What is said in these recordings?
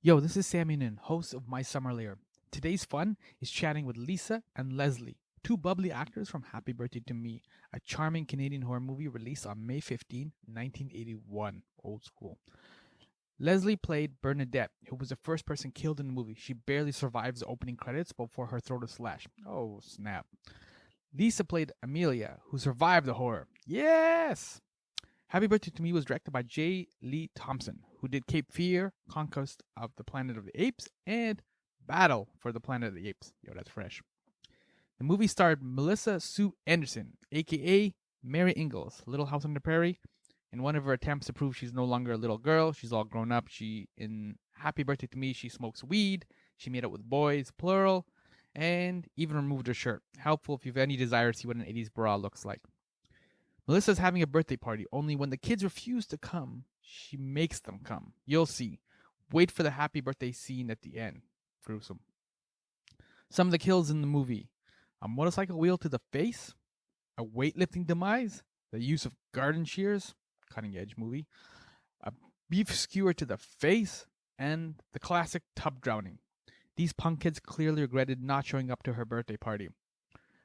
Yo, this is Sammy Younan, host of My Summer Lair. Today's fun is chatting with Lisa and Leslie, two bubbly actors from Happy Birthday to Me, a charming Canadian horror movie released on May 15, 1981. Old school. Leslie played Bernadette, who was the first person killed in the movie. She barely survives the opening credits before her throat is slashed. Oh, snap. Lisa played Amelia, who survived the horror. Yes! Happy Birthday to Me was directed by J. Lee Thompson, who did Cape Fear, Conquest of the Planet of the Apes, and Battle for the Planet of the Apes. Yo, that's fresh. The movie starred Melissa Sue Anderson, aka Mary Ingalls, Little House on the Prairie. In one of her attempts to prove she's no longer a little girl, she's all grown up. In Happy Birthday to Me, she smokes weed, she made out with boys, plural, and even removed her shirt. Helpful if you have any desire to see what an 80s bra looks like. Melissa's having a birthday party, only when the kids refuse to come, she makes them come. You'll see. Wait for the happy birthday scene at the end. Gruesome. Some of the kills in the movie: a motorcycle wheel to the face, a weightlifting demise, the use of garden shears, cutting edge movie, a beef skewer to the face, and the classic tub drowning. These punk kids clearly regretted not showing up to her birthday party.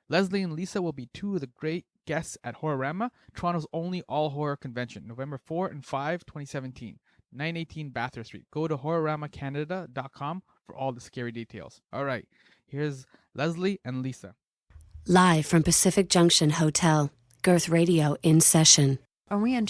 Leslie and Lisa will be two of the great guests at Horrorama, Toronto's only all-horror convention, November 4 and 5, 2017, 918 Bathurst Street. Go to horroramacanada.com for all the scary details. All right, here's Leslie and Lisa. Live from Pacific Junction Hotel, Girth Radio in session. Are we on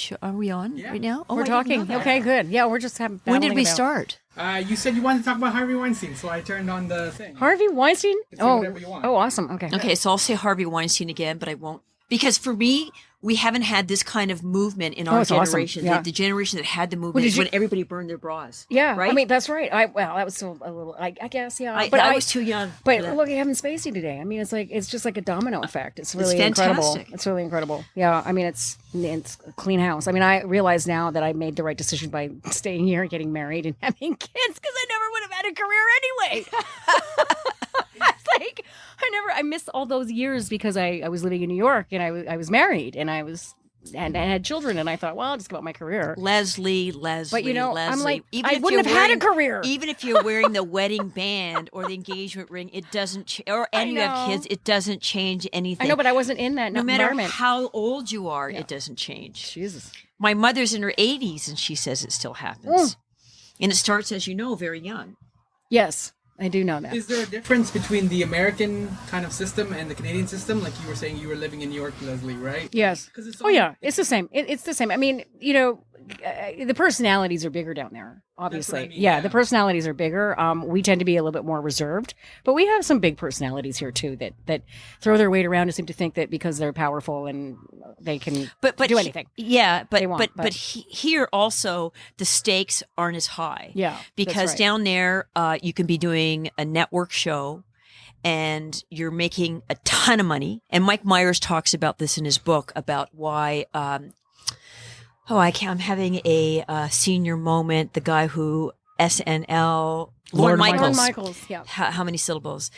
right now? We're talking. Okay, good. Yeah, we're just having. When did we start? You said you wanted to talk about Harvey Weinstein, so I turned on the thing. Harvey Weinstein? Whatever you want. Oh, awesome. Okay. Okay, so I'll say Harvey Weinstein again, but I won't. Because for me, we haven't had this kind of movement in our generation. Awesome. Yeah. The generation that had the movement is when everybody burned their bras. Yeah, right? I mean, that's right. That was still a little, I guess, yeah. I was too young. But look at Kevin Spacey today. I mean, it's just like a domino effect. It's really fantastic. Incredible. It's really incredible. Yeah, I mean, it's a clean house. I mean, I realize now that I made the right decision by staying here, getting married, and having kids, because I never would have had a career anyway. It's like, I missed all those years because I was living in New York, and I was married, and I had children, and I thought, well, I'll just give up my career. Leslie. But Leslie, I'm like, even I wouldn't have had a career. Even if you're wearing the wedding band or the engagement ring, it doesn't, and you have kids, it doesn't change anything. I know, but I wasn't in that environment. No matter how old you are, it doesn't change. Jesus. My mother's in her 80s, and she says it still happens. And it starts, as you know, very young. Yes. I do know that. Is there a difference between the American kind of system and the Canadian system? Like you were saying, you were living in New York, Leslie, right? Yes. It's the same. It's the same. I mean, the personalities are bigger down there, obviously. That's what I mean, yeah, the personalities are bigger. We tend to be a little bit more reserved, but we have some big personalities here too that throw their weight around and seem to think that because they're powerful and they can do anything. Here also the stakes aren't as high. Yeah, because down there you can be doing a network show and you're making a ton of money. And Mike Myers talks about this in his book about why. I'm having a senior moment. The guy who SNL, Lorne Michaels. Yeah. How many syllables?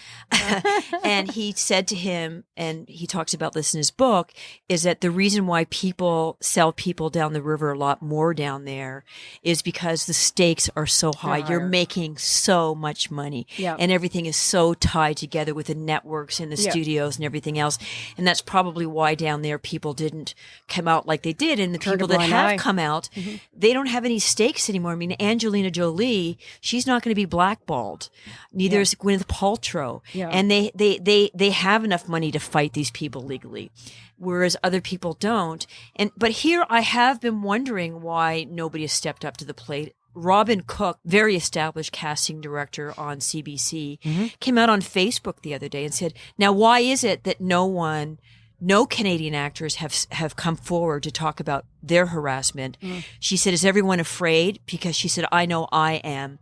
And he said to him, and he talks about this in his book, is that the reason why people sell people down the river a lot more down there is because the stakes are so high. You're making so much money. Yeah. And everything is so tied together with the networks and the studios and everything else. And that's probably why down there people didn't come out like they did. And the people that have come out, they don't have any stakes anymore. I mean, Angelina Jolie, she's not going to be blackballed. Neither is Gwyneth Paltrow. Yeah. And they have enough money to fight these people legally, whereas other people don't. But here I have been wondering why nobody has stepped up to the plate. Robin Cook, very established casting director on CBC, came out on Facebook the other day and said, now why is it that no Canadian actors have come forward to talk about their harassment? She said, is everyone afraid? Because she said, I know I am.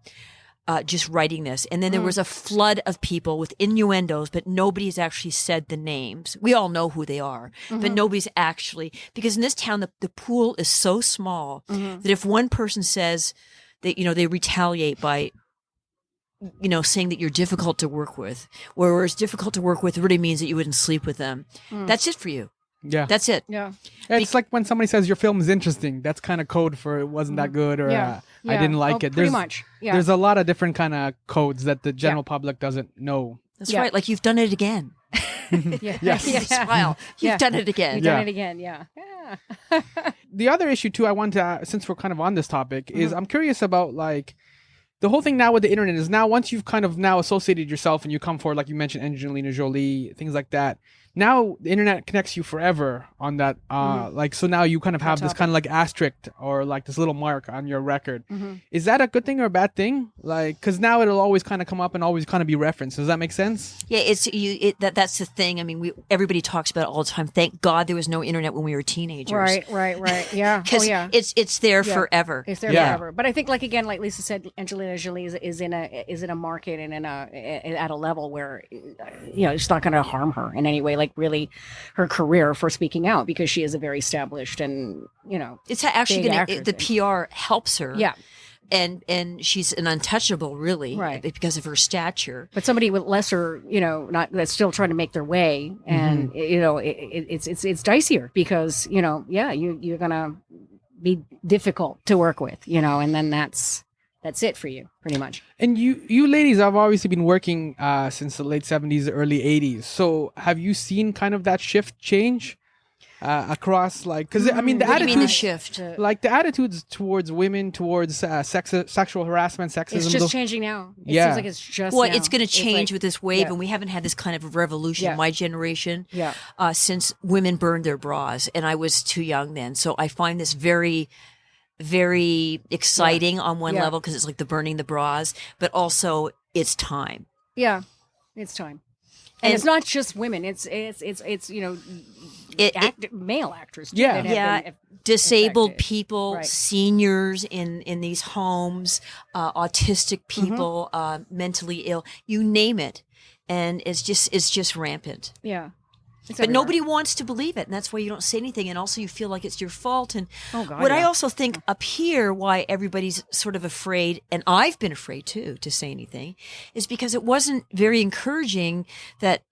Just writing this. And then there was a flood of people with innuendos, but nobody has actually said the names. We all know who they are, but nobody's actually, because in this town, the pool is so small that if one person says that, they retaliate by, saying that you're difficult to work with, whereas difficult to work with really means that you wouldn't sleep with them. That's it for you. Yeah. That's it. Yeah. It's like when somebody says your film is interesting, that's kind of code for it wasn't that good, or I didn't like it. Pretty much. Yeah. There's a lot of different kind of codes that the general public doesn't know. That's right. Like, you've done it again. Yes. Smile. You've done it again. You've done it again. Yeah. The other issue too, I want to, since we're kind of on this topic, is I'm curious about like the whole thing now with the internet is now once you've kind of now associated yourself and you come forward, like you mentioned, Angelina Jolie, things like that. Now the internet connects you forever on that. Like, so now you kind of have this kind of like asterisk or like this little mark on your record. Is that a good thing or a bad thing? Like, because now it'll always kind of come up and always kind of be referenced. Does that make sense? Yeah, that's the thing. I mean, everybody talks about it all the time. Thank God there was no internet when we were teenagers. Right. Yeah. Because it's there forever. It's there forever. But I think, like, again, like Lisa said, Angelina Jolie is in a market and at a level where, it's not going to harm her in any way. Like, really, her career for speaking out, because she is a very established and it's actually the PR helps her. Yeah. And she's an untouchable, really, right, because of her stature. But somebody with lesser, not that's still trying to make their way, and it's dicier because you're gonna be difficult to work with, and then that's it for you, pretty much. And you ladies have obviously been working since the late 70s, early 80s. So have you seen kind of that shift change across, like, because I mean, what do you mean the shift? Like the attitudes towards women, towards sexual harassment, sexism. It's just changing now. It seems like it's just well, now. it's going to change with this wave, and we haven't had this kind of revolution in my generation since women burned their bras, and I was too young then. So I find this very, very exciting on one level, because it's like the burning the bras, but also it's time. Yeah, it's time. And it's not just women. It's male actors too. Yeah. Disabled people, seniors in these homes, autistic people, mentally ill, you name it, and it's just rampant. Yeah. But nobody wants to believe it, and that's why you don't say anything, and also you feel like it's your fault. And I also think up here, why everybody's sort of afraid, and I've been afraid too, to say anything, is because it wasn't very encouraging that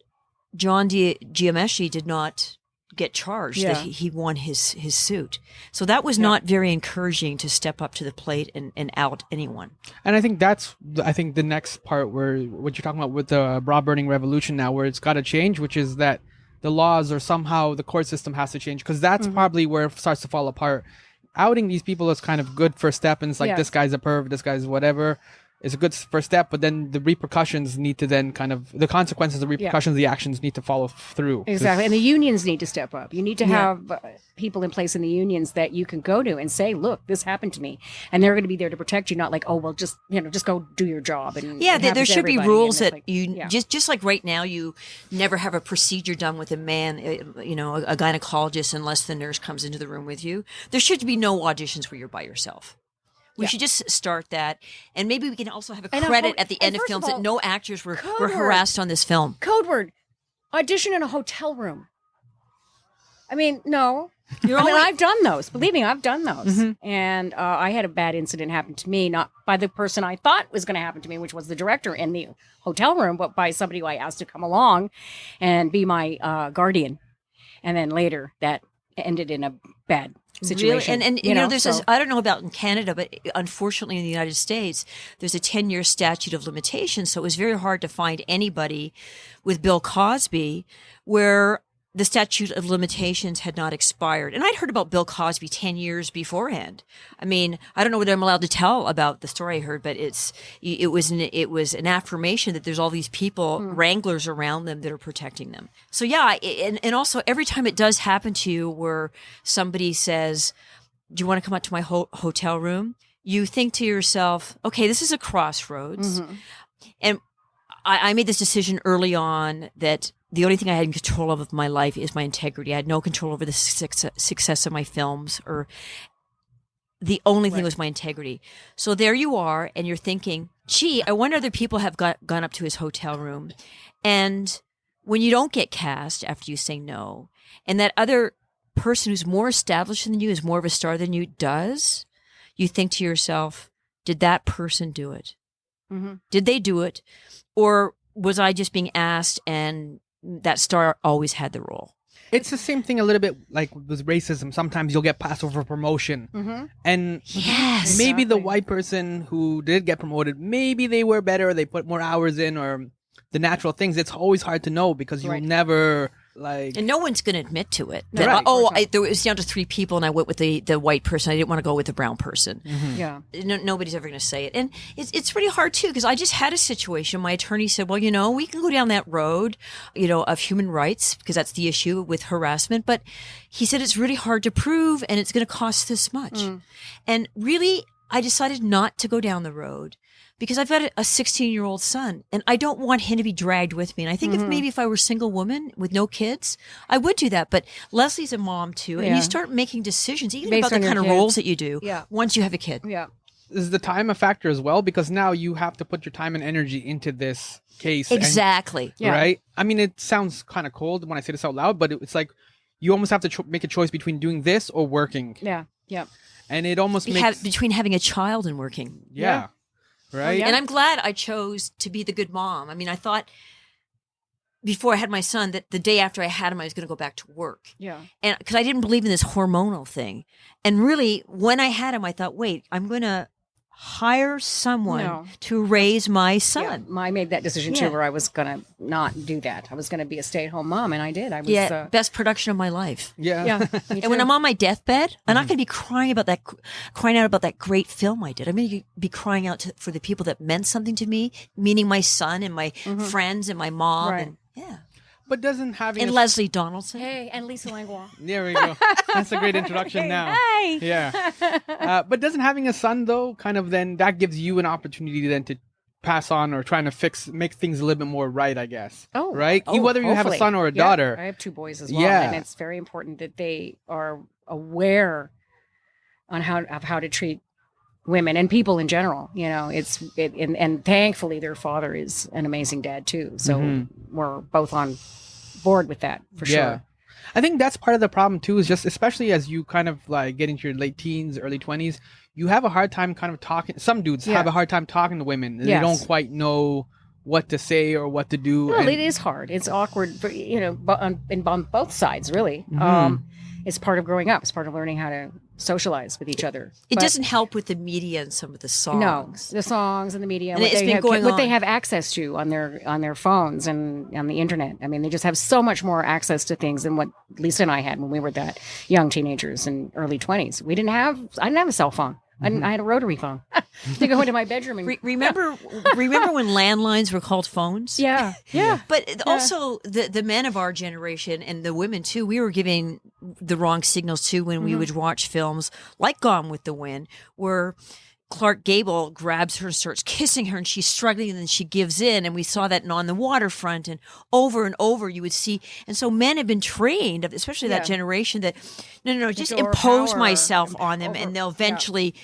John Giameschi did not get charged, that he won his suit. So that was not very encouraging to step up to the plate and out anyone. And I think that's the next part, where what you're talking about with the bra burning revolution now, where it's got to change, which is that the laws or somehow the court system has to change, because that's probably where it starts to fall apart. Outing these people is kind of good first step, and it's like, this guy's a perv, this guy's whatever. It's a good first step, but then the repercussions need to then kind of, the consequences, the repercussions, the actions need to follow through. Exactly. And the unions need to step up. You need to have people in place in the unions that you can go to and say, look, this happened to me. And they're going to be there to protect you, not like, oh, well, just go do your job. And there should be rules that just like right now, you never have a procedure done with a man, a gynecologist, unless the nurse comes into the room with you. There should be no auditions where you're by yourself. We should just start that, and maybe we can also have a credit at the end of films that no actors were harassed on this film. Code word: audition in a hotel room. I mean, no. I've done those. Believe me, I've done those. And I had a bad incident happen to me, not by the person I thought was going to happen to me, which was the director in the hotel room, but by somebody who I asked to come along and be my guardian. And then later, that ended in a bad situation. Really? And there's this, I don't know about in Canada, but unfortunately in the United States, there's a 10-year statute of limitations. So it was very hard to find anybody with Bill Cosby where the statute of limitations had not expired. And I'd heard about Bill Cosby 10 years beforehand. I mean, I don't know whether I'm allowed to tell about the story I heard, but it was an affirmation that there's all these people, wranglers around them that are protecting them. So and also every time it does happen to you where somebody says, do you want to come out to my hotel room? You think to yourself, okay, this is a crossroads. And I made this decision early on that the only thing I had in control of my life is my integrity. I had no control over the success of my films, or the only thing was my integrity. So there you are, and you're thinking, gee, I wonder other people have gone up to his hotel room. And when you don't get cast after you say no, and that other person who's more established than you, is more of a star than you does, you think to yourself, did that person do it? Did they do it? Or was I just being asked and that star always had the role? It's the same thing a little bit like with racism. Sometimes you'll get passed over for promotion. And Yes. maybe the Exactly. white person who did get promoted, maybe they were better, they put more hours in, or the natural things. It's always hard to know because you'll Right. never like. And no one's going to admit to it. No, That, right, of course not. There was down to 3 people, and I went with the white person. I didn't want to go with the brown person. Yeah. Nobody's ever going to say it. And it's pretty hard, too, because I just had a situation. My attorney said, well, we can go down that road, of human rights, because that's the issue with harassment. But he said it's really hard to prove, and it's going to cost this much. And really, I decided not to go down the road. Because I've got a 16-year-old son, and I don't want him to be dragged with me. And I think if I were a single woman with no kids, I would do that. But Leslie's a mom too, and Yeah. you start making decisions even Based about the on your kind of kids. roles that you do Yeah. once you have a kid. Yeah. Is the time a factor as well? Because now you have to put your time and energy into this case. and- Exactly. Yeah. Right? I mean, it sounds kind of cold when I say this out loud, but it's like you almost have to make a choice between doing this or working. Yeah. Yeah. And it almost makes... Between having a child and working. Yeah. Right? yeah. And I'm glad I chose to be the good mom. I mean, I thought before I had my son that the day after I had him, I was going to go back to work. Yeah. And because I didn't believe in this hormonal thing. And really, when I had him, I thought, wait, I'm going to hire someone No. to raise my Yeah, son. I made that decision Yeah. too, where I was gonna not do that. I was gonna be a stay-at-home mom, and I did. I was, Best production of my life. Yeah. yeah. me And when too. I'm on my deathbed, I'm not going to be crying out about that great film I did. I'm going to be crying out for the people that meant something to me, meaning my son and my friends and my mom. Right. And, yeah. But doesn't having... And a- Lesleh Donaldson. Hey, and Lisa Langlois. There we go. That's a great introduction now. Hey. Yeah. But doesn't having a son, though, kind of then that gives you an opportunity then to pass on or trying to make things a little bit more right, I guess. Oh, right? oh, Whether you have a hopefully. son or a Yeah, daughter. I have 2 boys as well, Yeah. and it's very important that they are aware on how to treat women and people in general. And thankfully their father is an amazing dad too. So we're both on board with that for sure. I think that's part of the problem too, is just especially as you kind of like get into your late teens, early 20s, you have a hard time kind of talking. Some dudes Yeah. have a hard time talking to women. And Yes. They don't quite know what to say or what to do. Well, and- it is hard. It's awkward, for, on both sides, really. It's part of growing up. It's part of learning how to socialize with each other. It But doesn't help with the media and some of the songs. No, the songs and the media, And it's been going what they on. have access to on their phones and on the internet. I mean, they just have so much more access to things than what Lisa and I had when we were that young teenagers and early 20s. I didn't have a cell phone. I had a rotary phone. To go into my bedroom and Remember when landlines were called phones? yeah. But also the men of our generation and the women too, we were giving the wrong signals too when we would watch films like Gone with the Wind, where Clark Gable grabs her and starts kissing her and she's struggling and then she gives in. And we saw that on the waterfront and over you would see. And so men have been trained, especially that Yeah. generation, that no, just to impose overpower, myself on them and they'll eventually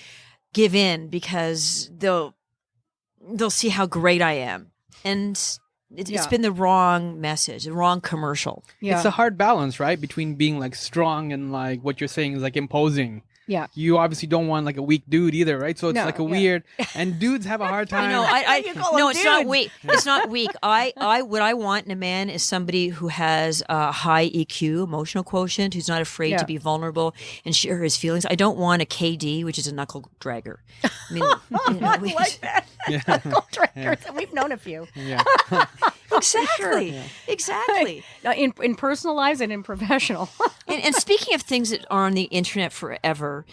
give in because they'll see how great I am. And it's Yeah. been the wrong message, the wrong commercial. Yeah. It's a hard balance, right? Between being like strong and like what you're saying is like imposing. Yeah. You obviously don't want like a weak dude either, right? So it's No, like a yeah. weird, and dudes have a hard time. No, You call no, them it's not dudes. weak. It's not weak. What I want in a man is somebody who has a high EQ, emotional quotient, who's not afraid Yeah. to be vulnerable and share his feelings. I don't want a KD, which is a knuckle dragger. I mean, I like that. Knuckle draggers. We've known a few. Yeah. exactly, exactly. In personal lives and in professional. And speaking of things that are on the internet forever,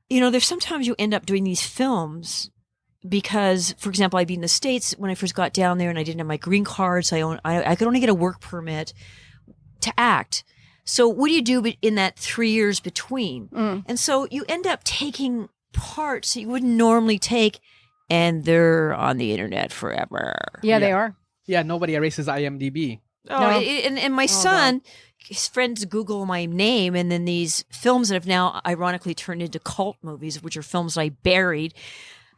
there's sometimes you end up doing these films because, for example, I'd be in the States when I first got down there and I didn't have my green card, so I could only get a work permit to act. So what do you do in that 3 years between? And so you end up taking parts that you wouldn't normally take, and they're on the internet forever. Yeah, they are. Yeah, nobody erases IMDb. Oh, No. and my son, his friends Google my name, and then these films that have now ironically turned into cult movies, which are films I buried.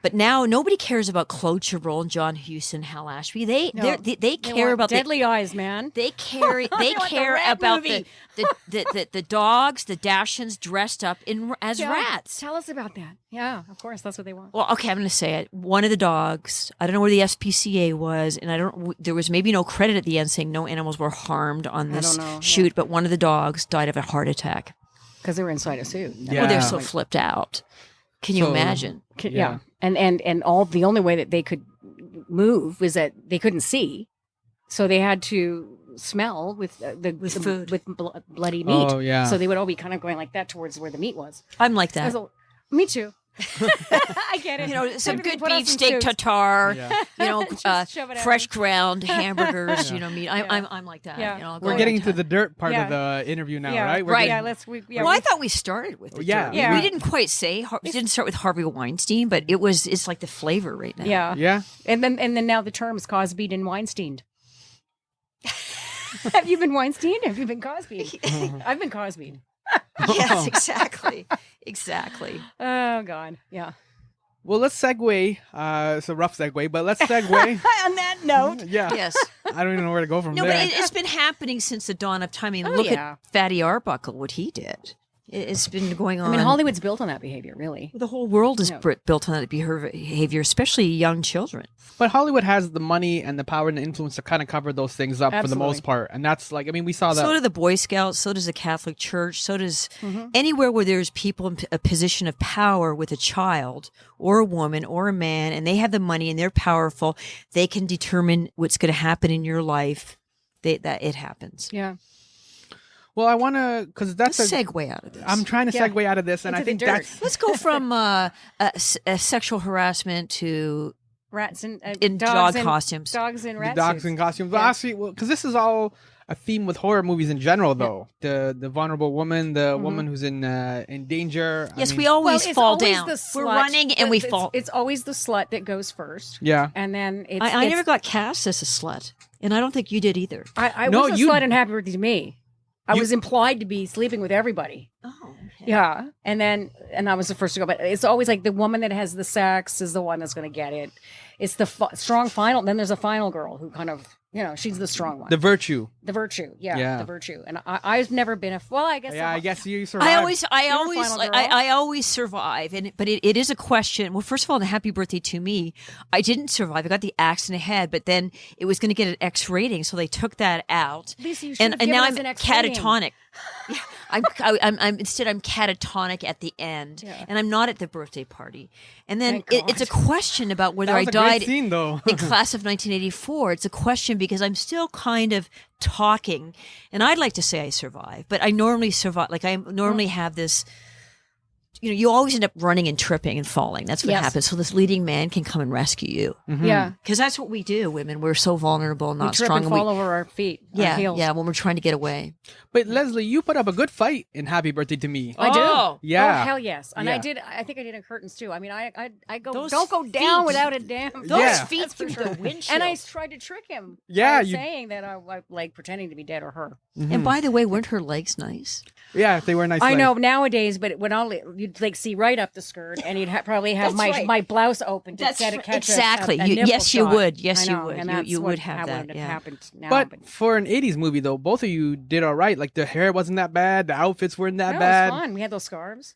But now nobody cares about Claude Chabrol and John Huston, Hal Ashby. They care about Deadly Eyes, man. They care about the dogs, the Dachshunds dressed up as rats. Tell us about that. Yeah, of course, that's what they want. Well, okay, I'm going to say it. One of the dogs, I don't know where the SPCA was, and there was maybe no credit at the end saying no animals were harmed on this shoot, but one of the dogs died of a heart attack. Because they were inside a suit. Well, they're so flipped out. Can you imagine? Yeah. And all the only way that they could move was that they couldn't see. So they had to smell with food. With bloody meat. Oh, yeah. So they would all be kind of going like that towards where the meat was. I'm like that. Me too. I get it. You know, some good beef steak tartare, fresh ground hamburgers, meat. I'm like that. Yeah. We're getting to the dirt part of the interview now, right? Right. Yeah, I thought we started with the dirt. Yeah. We didn't quite say, we didn't start with Harvey Weinstein, but it's like the flavor right now. Yeah. Yeah. And then now the terms Cosby'd and Weinsteined. Have you been Weinstein? Have you been Cosby'd? I've been Cosby'd. Yes, exactly. Exactly. Oh, God. Yeah. Well, let's segue. It's a rough segue, but let's segue. On that note. Yeah. Yes. I don't even know where to go from there. No, but it's been happening since the dawn of time. I mean, look at Fatty Arbuckle, what he did. It's been going on. I mean, Hollywood's built on that behavior, really. The whole world is built on that behavior, especially young children. But Hollywood has the money and the power and the influence to kind of cover those things up for the most part. And that's like, I mean, we saw that. So do the Boy Scouts, so does the Catholic Church, so does anywhere where there's people in a position of power with a child or a woman or a man, and they have the money and they're powerful, they can determine what's going to happen in your life, that it happens. Yeah. Well, I want to, because that's a segue out of this. I'm trying to segue out of this, and I think that's. Let's go from sexual harassment to rats and in dogs dog costumes, dogs in rat dogs suits. in costumes. Well, actually, because this is all a theme with horror movies in general, though. The vulnerable woman, the woman who's in danger. Yes, we always fall down. We're running and we fall. It's always the slut that goes first. Yeah, and then I never got cast as a slut, and I don't think you did either. I was a slut in Happy Birthday to Me. I was implied to be sleeping with everybody. Oh, okay. Yeah. And I was the first to go. But it's always like the woman that has the sex is the one that's going to get it. It's the strong final. Then there's a final girl who kind of, she's the strong one. The virtue. The virtue. Yeah. The virtue. And I've never been I guess. Yeah, I guess you survived. I always survive. But it is a question. Well, first of all, in Happy Birthday to Me, I didn't survive. I got the axe in the head, but then it was going to get an X rating. So they took that out. Lisa, you and now I'm catatonic. Yeah, I'm catatonic at the end, and I'm not at the birthday party. And then it's a question about whether I died scene, though. in class of 1984. It's a question because I'm still kind of talking, and I'd like to say I survived, but I normally survive. Like I normally have this. You always end up running and tripping and falling. That's what happens. So this leading man can come and rescue you. Mm-hmm. Yeah. Because that's what we do, women. We're so vulnerable and not we trip strong. And fall over our feet. Yeah. Our heels. Yeah. When we're trying to get away. But Leslie, you put up a good fight in Happy Birthday to Me. I do. Yeah. Oh, hell yes. And I think I did in curtains too. I mean, I go, don't go down without a damn. Those feet through the windshield. And I tried to trick him. Yeah. Saying that I like pretending to be dead or her. Mm-hmm. And by the way, weren't her legs nice? Yeah, they were nice. I know nowadays, but when you'd see right up the skirt, and you'd probably have my blouse open to catch exactly. a nipple yes, you shot. would. Yes, you would. And You would have that. Would have happened now, but for an '80s movie, though, both of you did all right. Like the hair wasn't that bad, the outfits weren't that bad. It was fun. We had those scarves.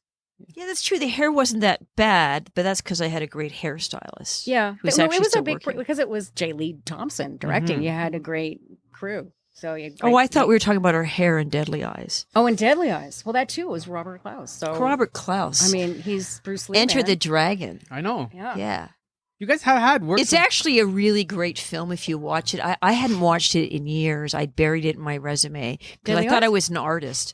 Yeah, that's true. The hair wasn't that bad, but that's because I had a great hairstylist. Yeah, it was a big because it was J. Lee Thompson directing. You had a great crew. So I thought we were talking about her hair in Deadly Eyes. Oh, in Deadly Eyes. Well, that too was Robert Klaus. So Robert Klaus. I mean, he's Bruce Lee. Enter the Dragon. I know. Yeah. You guys have had work. It's actually a really great film if you watch it. I hadn't watched it in years. I'd buried it in my resume because I thought I was an artist.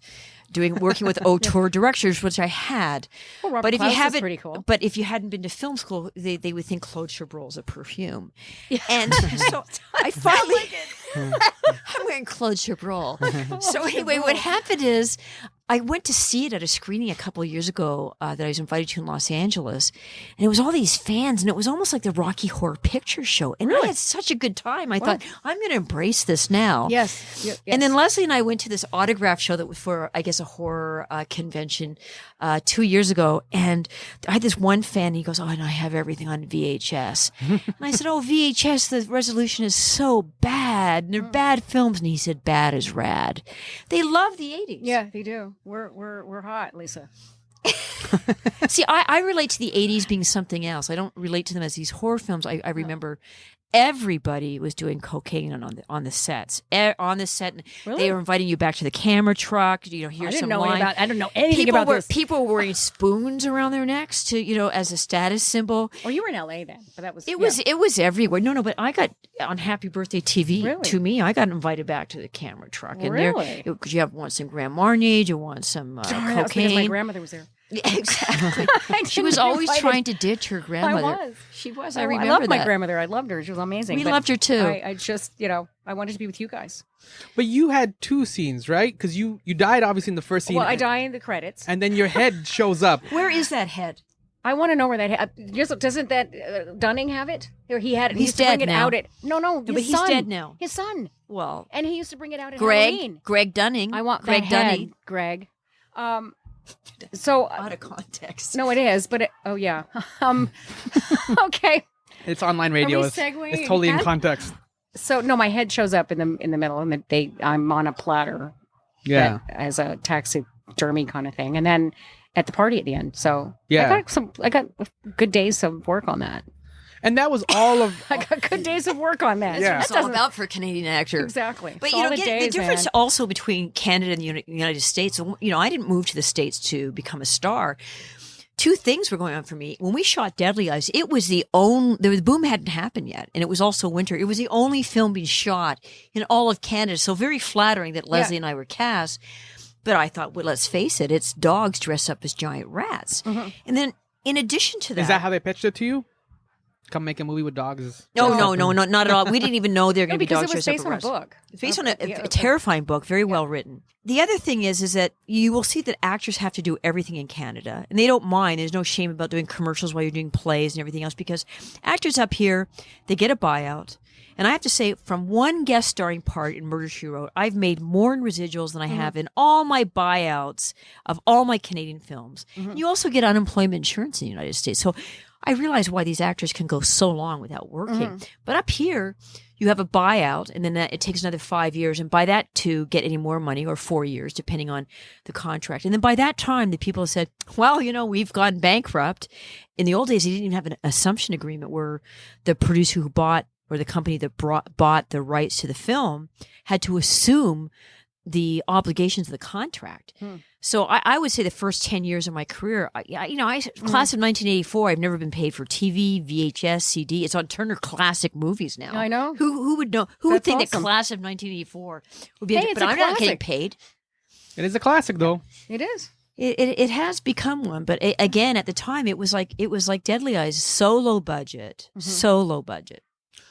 Working with auteur directors, which I had. Well, Robert Klaus is pretty cool. But if you hadn't been to film school, they would think Claude Chabrol is a perfume. Yeah. And so I finally, I'm wearing Claude Chabrol. So anyway, what happened is I went to see it at a screening a couple of years ago that I was invited to in Los Angeles, and it was all these fans, and it was almost like the Rocky Horror Picture Show. And I had such a good time. I thought, I'm going to embrace this now. Yes. Yes. And then Leslie and I went to this autograph show that was for, I guess, a horror convention 2 years ago. And I had this one fan, and he goes, and I have everything on VHS. And I said, VHS, the resolution is so bad. And they're bad films. And he said, bad is rad. They love the 80s. Yeah, they do. We're hot, Lisa. See, I relate to the 80s being something else. I don't relate to them as these horror films. I remember everybody was doing cocaine on the sets. On the set, Really? They were inviting you back to the camera truck. Here's some wine. I don't know anything about this. People were wearing spoons around their necks to, as a status symbol. Oh, you were in LA then, but that was It was everywhere. No, but I got on Happy Birthday TV. Really? To me, I got invited back to the camera truck. And Really? Because you want some Grand Marnier, you want some Darn, that was because cocaine. my grandmother was there. Exactly. She was always trying to ditch her grandmother. She was. I remember I loved that. my grandmother. I loved her. She was amazing. We But loved her too. I just, I wanted to be with you guys. But you had 2 scenes, right? Because you died obviously in the first scene. Well, I die in the credits. And then your head shows up. Where is that head? I want to know where that doesn't that Dunning have it? Or he had it. He He's used to bring dead it now. out at no, but his he's son. dead now. His son, Well, and he used to bring it out at Halloween. Greg Dunning. I want Greg that head, Dunning. Greg. So Out of context. no, it is, but yeah. Okay. It's online radio. Are we It's segueing totally in again? context. So no, my head shows up in the middle, and I'm on a platter. Yeah. As a taxidermy kind of thing, and then at the party at the end. So Yeah. I got good days of work on that. And that was all of. I got good days of work on that. Yeah. That's what it's all about for a Canadian actor. Exactly. But Solid the days, difference man. also between Canada and the United States, I didn't move to the States to become a star. 2 things were going on for me. When we shot Deadly Eyes, it was the boom hadn't happened yet. And it was also winter. It was the only film being shot in all of Canada. So very flattering that Leslie and I were cast. But I thought, well, let's face it, it's dogs dressed up as giant rats. Mm-hmm. And then in addition to that. Is that how they pitched it to you? Come make a movie with dogs? No, not at all. We didn't even know they were going to be because dogs it was dressed up based on as a rats. book. It's based on a terrifying book, very well written. The other thing is that you will see that actors have to do everything in Canada, and they don't mind. There's no shame about doing commercials while you're doing plays and everything else, because actors up here, they get a buyout. And I have to say, from one guest starring part in Murder, She Wrote, I've made more in residuals than I have in all my buyouts of all my Canadian films. You also get unemployment insurance in the United States. So I realize why these actors can go so long without working. But up here, you have a buyout, and then it takes another 5 years. And by that, to get any more money, or 4 years, depending on the contract. And then by that time, the people have said, well, we've gone bankrupt. In the old days, they didn't even have an assumption agreement where the producer who bought, or the company that bought the rights to the film, had to assume the obligations of the contract. So I would say the first 10 years of my career, class of 1984, I've never been paid for TV, VHS, CD. It's on Turner Classic Movies now. I know. Who would know? Who would That's think awesome. that class of 1984 would be? Hey, it's but a I'm not getting classic. paid. It is a classic, though. It is. It has become one, but again, at the time, it was like Deadly Eyes, so low budget.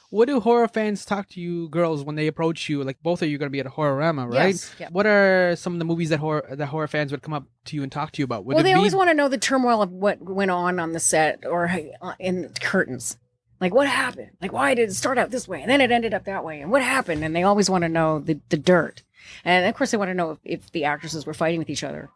What do horror fans talk to you girls when they approach you? Like, both of you are going to be at Horrorama, right? Yes, yep. What are some of the movies that horror fans would come up to you and talk to you about? Would Well, it they be- always want to know the turmoil of what went on the set or in the curtains. Like, what happened? Like, why did it start out this way and then it ended up that way? And what happened? And they always want to know the dirt. And of course, they want to know if the actresses were fighting with each other.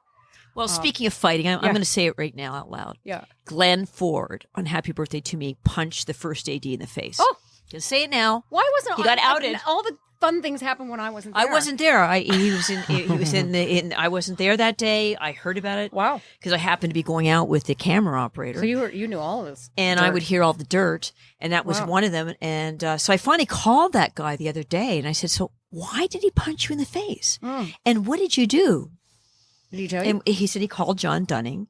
Well, speaking of fighting, I'm going to say it right now out loud. Yeah. Glenn Ford on Happy Birthday to Me punched the first AD in the face. Oh. Gonna say it now. Why wasn't He got outed. All the fun things happened when I wasn't there. I wasn't there. He was in I wasn't there that day. I heard about it. Wow. Because I happened to be going out with the camera operator. So you knew all of this. And I would hear all the dirt, and that was Wow. one of them. And so I finally called that guy the other day, and I said, "So why did he punch you in the face? And what did you do?" Did he tell you? And he said he called John Dunning,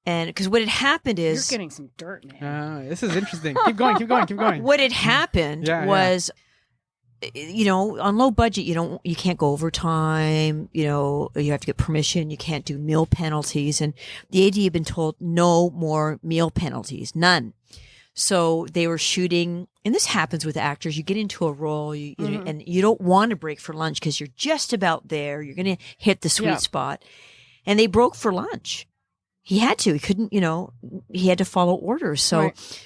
and because what had happened You're is getting some dirt, man. This is interesting. Keep going. what had happened Yeah, was, on low budget, you can't go overtime. You have to get permission. You can't do meal penalties, and the AD had been told no more meal penalties, none. So they were shooting, and this happens with actors. You get into a role, and you don't want to break for lunch because you're just about there. You're going to hit the sweet spot. and they broke for lunch. He had to. He couldn't, he had to follow orders. So Right.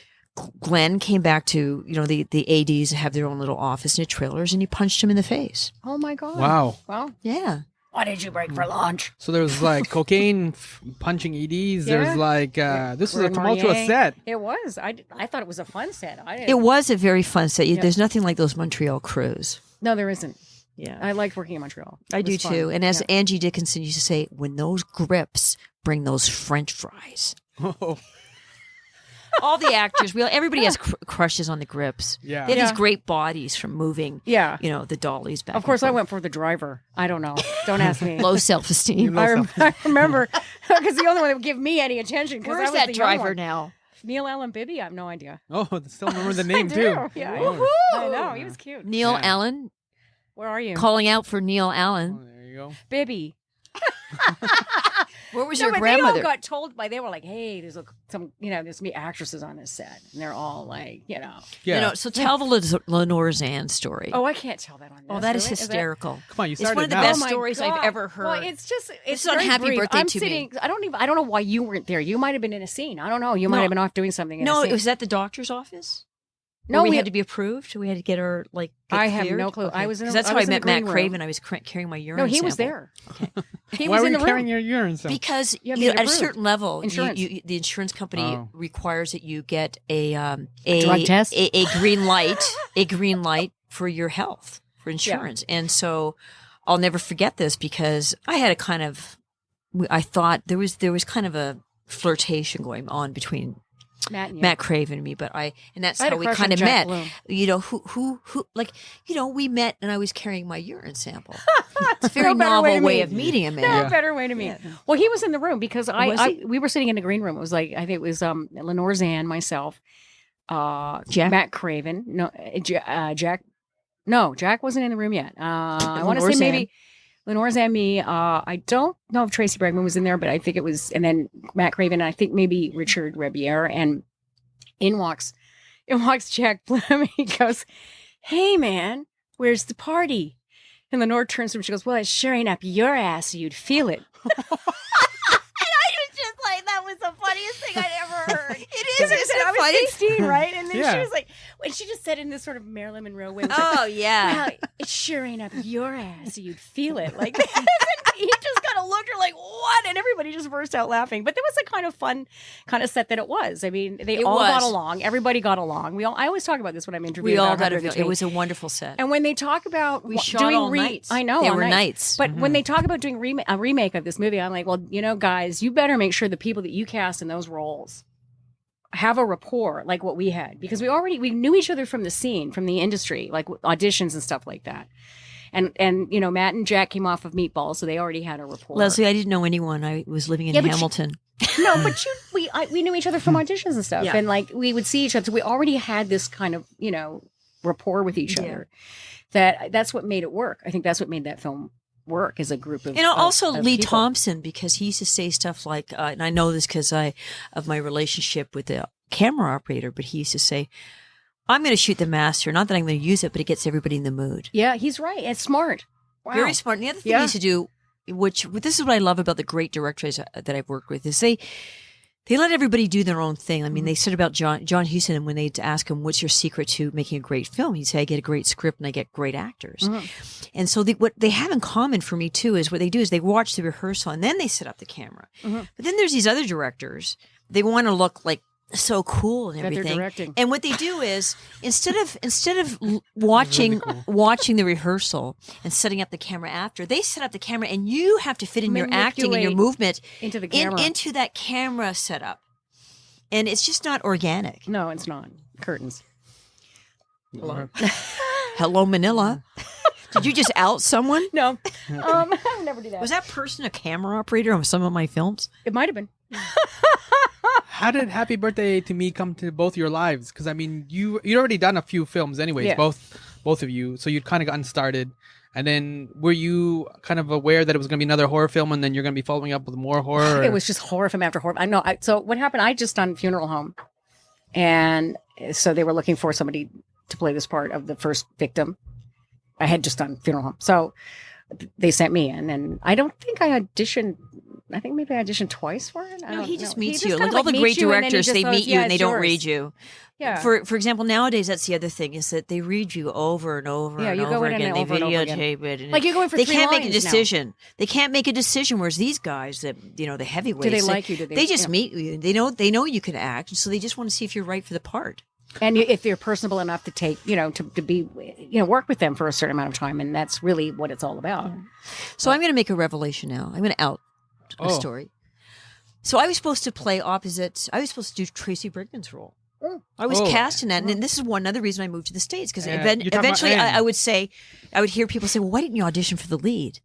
Glenn came back to, the ADs have their own little office in the trailers, and he punched him in the face. Oh my God. Wow. Well, Yeah. what did you break for lunch? So there was like cocaine punching EDs. Yeah. There's like this was a Gordon tumultuous Marnier. set. It was. I thought it was a fun set. I didn't. It was a very fun set. There's nothing like those Montreal crews. No, there isn't. Yeah. I liked working in Montreal. I It do was fun. too. And as Yeah. Angie Dickinson used to say, when those grips bring those French fries. Oh, All the actors, everybody has crushes on the grips. Yeah. They have Yeah. these great bodies from moving, Yeah. the dollies back. Of course, I and went for the driver. I don't know. Don't ask me. forth. Low self-esteem. I remember because the only one that would give me any attention. Because Where's I was that the young driver one. now? Neil Allen Bibby. I have no idea. oh, still remember the name I too. do. Yeah, Oh. I know. He was cute. Neil Yeah. Allen, Where are you, calling out for Neil Oh, Allen. there you go. Bibby? Where was No, your but grandmother? they all got told by. They were like, "Hey, there's some, there's gonna be actresses on this set," and they're all like, Yeah. So tell the Lenore Zann story. Oh, I can't tell that on this. Oh, that is really? hysterical. Come on, you It's started one of the now. best my stories I've God. ever heard. Well, it's just it's on very Happy brief. Birthday I'm to Me. sitting. I don't know why you weren't there. You might have been in a scene. I don't know. You might No. have been off doing something. In No, a it scene. was at the doctor's office. No, we we- had to be approved. We had to get her get I have cleared? no clue. I was in 'Cause a- that's I how I was in met the Matt green room. Craven. I was carrying my urine. No, he was sample. there. Okay. He Why was were in you the carrying room. your urine sample? Because You have to get at a approved. certain level, Insurance. the insurance company Oh. requires that you get a drug test? a green light for your health for insurance. And so I'll never forget this because I had I thought there was kind of a flirtation going on between Matt and you. Matt Craven and me, and that's I had how a we crush kind on of Jack met. Bloom. We met and I was carrying my urine sample. It's a very No better novel way meet. of meeting a man. No Yeah. better way to meet. Well, he was in the room because Was he? we were sitting in the green room. It was like I think it was Lenore Zann, myself, Jack? Matt Craven. No, Jack. No, Jack wasn't in the room yet. I want to Lenore say Zann. maybe Lenore Zann, me. I don't know if Tracy Bregman was in there, but I think it was. And then Matt Craven. And I think maybe Richard Rebier. And in walks Jack Bloom. He goes, "Hey man, where's the party?" And Lenore turns to him. She goes, "Well, it's sure ain't up your ass, so you'd feel it." Just like that was the funniest thing I'd ever heard. It Isn't it? I was 16, right? And then Yeah. she was like, when she just said in this sort of Marilyn Monroe way, it was Oh yeah. well, it sure ain't up your ass, so you'd feel it. Like, he just kind of looked at her like, what? And everybody just burst out laughing. But there was a kind of fun kind of set that it was. I mean, they It all was. got along. Everybody got along. I always talk about this when I'm interviewing. We all about got Happy it. Birthday to It Me. was a wonderful set. And when they talk about We shot doing all nights. I know They all were nights. nights. But when they talk about doing a remake of this movie, I'm like, well, guys, you better make sure the people that you cast in those roles have a rapport like what we had, because we knew each other from the scene, from the industry, like auditions and stuff like that. And Matt and Jack came off of Meatballs, so they already had a rapport. Leslie, I didn't know anyone. I was living in Yeah, but Hamilton. No, but we knew each other from auditions and stuff, Yeah. and like we would see each other. So we already had this kind of rapport with each other. That's what made it work. I think that's what made that film work as a group of. And also of Lee people. Thompson, because he used to say stuff like, and I know this because of my relationship with the camera operator, but he used to say, "I'm going to shoot the master. Not that I'm going to use it, but it gets everybody in the mood." Yeah, he's right. It's smart. Wow. Very smart. And the other thing Yeah. he used to do, which this is what I love about the great directors that I've worked with, is they let everybody do their own thing. I mean, they said about John Huston, and when they'd ask him, "What's your secret to making a great film?" He'd say, "I get a great script and I get great actors." And so what they have in common for me too is what they do is they watch the rehearsal and then they set up the camera. But then there's these other directors. They want to look like so cool and That they're everything. directing. And what they do is instead of watching the rehearsal and setting up the camera after, they set up the camera and you have to fit in your acting and your Manipulate movement into the camera. into that camera setup. And it's just not organic. No, it's not. Curtains. Hello, Manila. Did you just out someone? No, I would never do that. Was that person a camera operator on some of my films? It might have been. How did Happy Birthday to Me come to both your lives? Because I mean, you'd already done a few films, anyways. Yeah. Both of you. So you'd kind of gotten started. And then were you kind of aware that it was going to be another horror film, and then you're going to be following up with more horror? or- It was just horror film after horror. I know. So what happened? I just done Funeral Home, and so they were looking for somebody to play this part of the first victim. I had just done Funeral Home, so they sent me in, and I don't think I auditioned. I think maybe I auditioned twice for it. No, he just know. meets He you. just kind Like of all the meets great you and then he directors, just they goes, meet you "Yeah, and they it's don't yours." read you. Yeah. For example, nowadays that's the other thing is that they read you over and over Yeah, and you go over in and again. They over and over again. videotape it. And Like you go in for they 3 can't make a lines now. decision. They can't make a decision. Whereas these guys, that the heavyweights, Do they like you? Do They just yeah. meet you. They know you can act, so they just want to see if you're right for the part. And if you're personable enough to take, to be, work with them for a certain amount of time, and that's really what it's all about. So I'm going to make a revelation now. I'm going to out a story. So I was supposed to play opposite. I was supposed to do Tracy Brigman's role. I was cast in that, and this is one other reason I moved to the States because eventually I would hear people say, "Well, why didn't you audition for the lead?"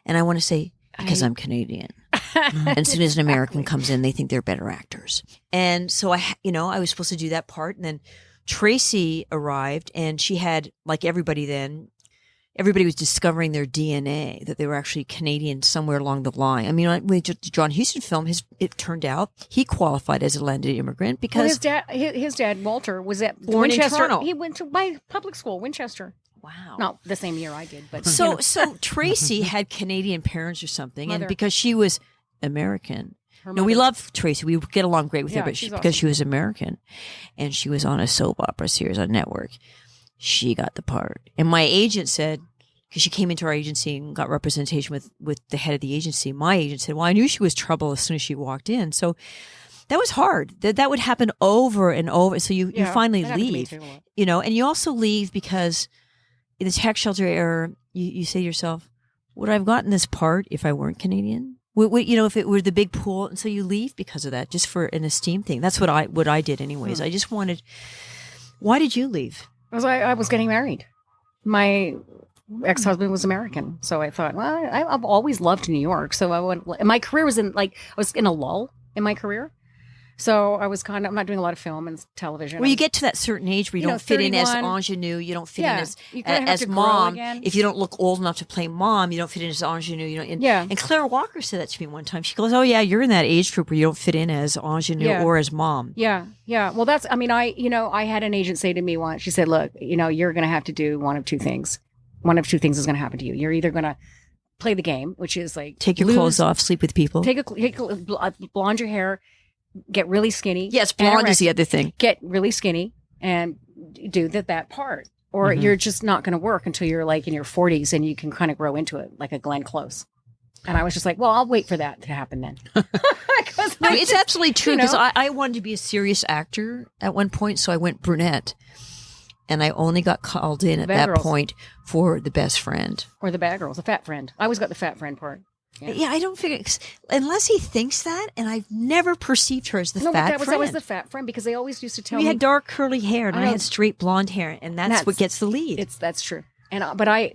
And I want to say, because I'm Canadian. And as soon as an American comes in, they think they're better actors. And so I was supposed to do that part, and then Tracy arrived, and she had, like everybody then. Everybody was discovering their DNA, that they were actually Canadian somewhere along the line. I mean, when the John Huston film, it turned out he qualified as a landed immigrant because his dad Walter was at born Winchester. in Toronto. He went to my public school, Winchester. Wow. Not the same year I did, but So Tracy had Canadian parents or something, Mother. and because she was American. her No, we mother- love Tracy. We get along great with Yeah, her, but she's because awesome. she was American, and she was on a soap opera series on network, she got the part. And my agent said, because she came into our agency and got representation with the head of the agency, my agent said, well, I knew she was trouble as soon as she walked in. So that was hard. That would happen over and over. So you finally that happened to me leave, too a lot. and you also leave because in the tax shelter era, you say to yourself, would I have gotten this part if I weren't Canadian? If it were the big pool, and so you leave because of that, just for an esteem thing. That's what I did anyways. I just wanted. Why did you leave? I was getting married. My ex-husband was American, so I thought, well, I've always loved New York. So I went. My career was I was in a lull in my career. So I was I'm not doing a lot of film and television. Well, you get to that certain age where you don't fit in as 31. ingenue. You don't fit Yeah, in you kinda have as to grow mom. again. If you don't look old enough to play mom, you don't fit in as ingenue. Yeah. And Claire Walker said that to me one time. She goes, "Oh yeah, you're in that age group where you don't fit in as ingenue Yeah. or as mom." Yeah. Well, I had an agent say to me once, she said, look, you're going to have to do one of two things. One of two things is going to happen to you. You're either going to play the game, which is like Take your clothes off, sleep with people. blonde your hair, get really skinny. Yes, blonde is the other thing. Get really skinny and do that part. Or you're just not going to work until you're like in your 40s and you can kind of grow into it like a Glenn Close. And I was just like, well, I'll wait for that to happen then. No, it's absolutely true because I wanted to be a serious actor at one point, so I went brunette. And I only got called in at Bad that Girls. point for the best friend. Or the bad girls, the fat friend. I always got the fat friend part. Yeah, I don't figure unless he thinks that, and I've never perceived her as the No, fat but that friend. was the fat friend because they always used to tell You me. had dark curly hair, and I I know. had straight blonde hair, and that's what gets the lead. That's true. And but I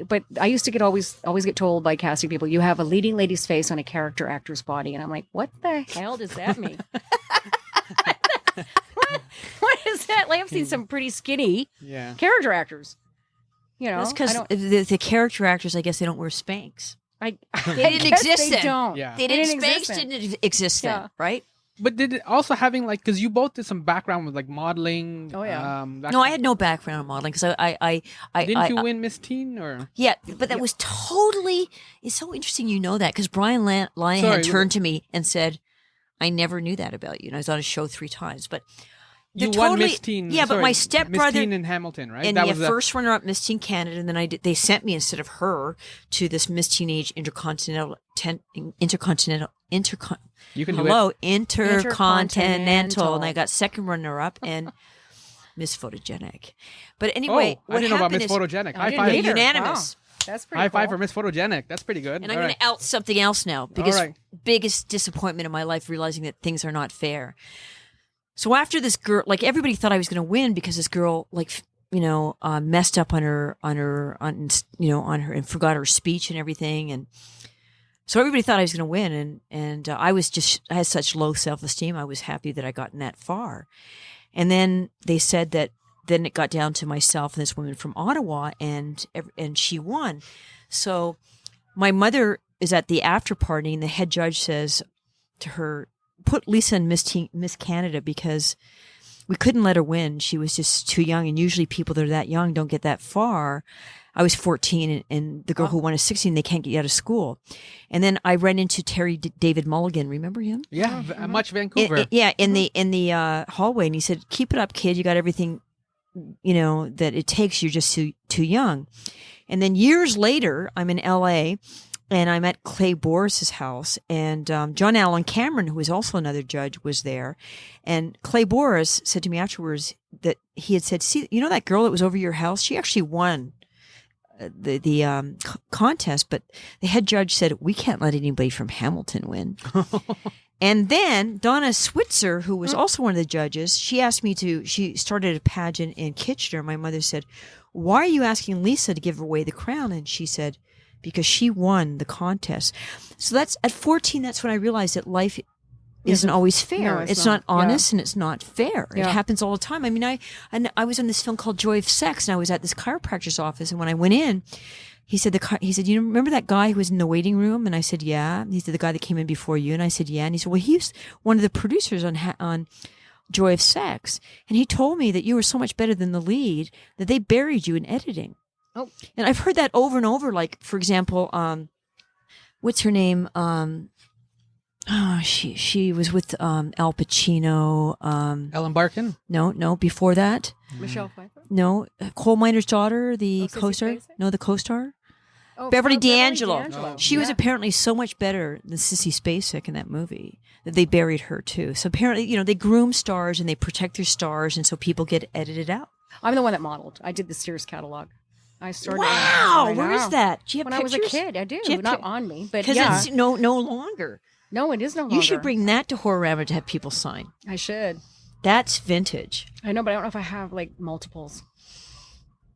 used to always get told by casting people, you have a leading lady's face on a character actor's body, and I'm like, what the hell does that mean? what is that? Like, I've seen some pretty skinny character actors. That's because the character actors, I guess, they don't wear Spanx. They didn't exist They then. don't. Yeah. They didn't didn't Spanx exist then. didn't exist then, Yeah. right? But did it also having because you both did some background with like modeling? Oh, yeah. No, I had no background in modeling because Didn't you win Miss Teen or? Yeah, but that was totally. It's so interesting you know that because Brian Lyon Sorry, turned to me and said, "I never knew that about you." And I was on a show 3 times, but You they're won Miss Teen. Yeah, but my stepbrother Miss Teen in Hamilton, right? and that yeah, was the- first runner-up Miss Teen Canada, and then they sent me instead of her to this Miss Teenage Intercontinental. You can do Hello, it. Intercontinental, and I got second runner-up and Miss Photogenic. But anyway, I what didn't know about happened Miss is Photogenic. I High didn't five! either. unanimous. Wow. That's pretty High five cool. for Miss Photogenic. That's pretty good. And I'm All going right. to out something else now because right. biggest disappointment in my life, realizing that things are not fair. So after this girl, like everybody thought I was going to win because this girl, messed up on her, and forgot her speech and everything, and so everybody thought I was going to win, and I had such low self-esteem. I was happy that I gotten that far, and then they said that. Then it got down to myself and this woman from Ottawa, and she won. So my mother is at the after party, and the head judge says to her, "Put Lisa in Miss Canada because we couldn't let her win. She was just too young. And usually people that are that young don't get that far. I was 14 and the girl who won is 16. They can't get you out of school. And then I ran into David Mulligan. Remember him? Yeah. Much Vancouver. In the hallway. And he said, keep it up, kid. You got everything, that it takes. You're just too young. And then years later, I'm in LA and I'm at Clay Boris's house, and John Allen Cameron, who was also another judge, was there. And Clay Boris said to me afterwards that he had said, see, that girl that was over your house? She actually won the contest, but the head judge said, we can't let anybody from Hamilton win. And then Donna Switzer, who was also one of the judges, she started a pageant in Kitchener. My mother said, why are you asking Lisa to give away the crown? And she said, because she won the contest. So that's at 14, that's when I realized that life isn't always fair. No, it's not honest and it's not fair. It happens all the time. I mean, I was on this film called Joy of Sex, and I was at this chiropractor's office, and when I went in, he said, remember that guy who was in the waiting room? And I said, yeah. He said, the guy that came in before you? And I said, yeah. And he said, well, he's one of the producers on Joy of Sex. And he told me that you were so much better than the lead that they buried you in editing. Oh. And I've heard that over and over. Like, for example, what's her name? She was with Al Pacino. Ellen Barkin? No, before that. Michelle Pfeiffer? No, Coal Miner's Daughter, the Sissy co-star. Spacek? No, the co-star. Oh, Beverly Beverly D'Angelo. D'Angelo. She was apparently so much better than Sissy Spacek in that movie that they buried her too. So apparently, they groom stars and they protect their stars, and so people get edited out. I'm the one that modeled. I did the Sears catalog. I started. Wow, where is that? Do you have When pictures? I was a kid, I do. you have Not pic- on me, but Because yeah. it's no longer. No, it is no longer. You should bring that to Horrorama to have people sign. I should. That's vintage. I know, but I don't know if I have like multiples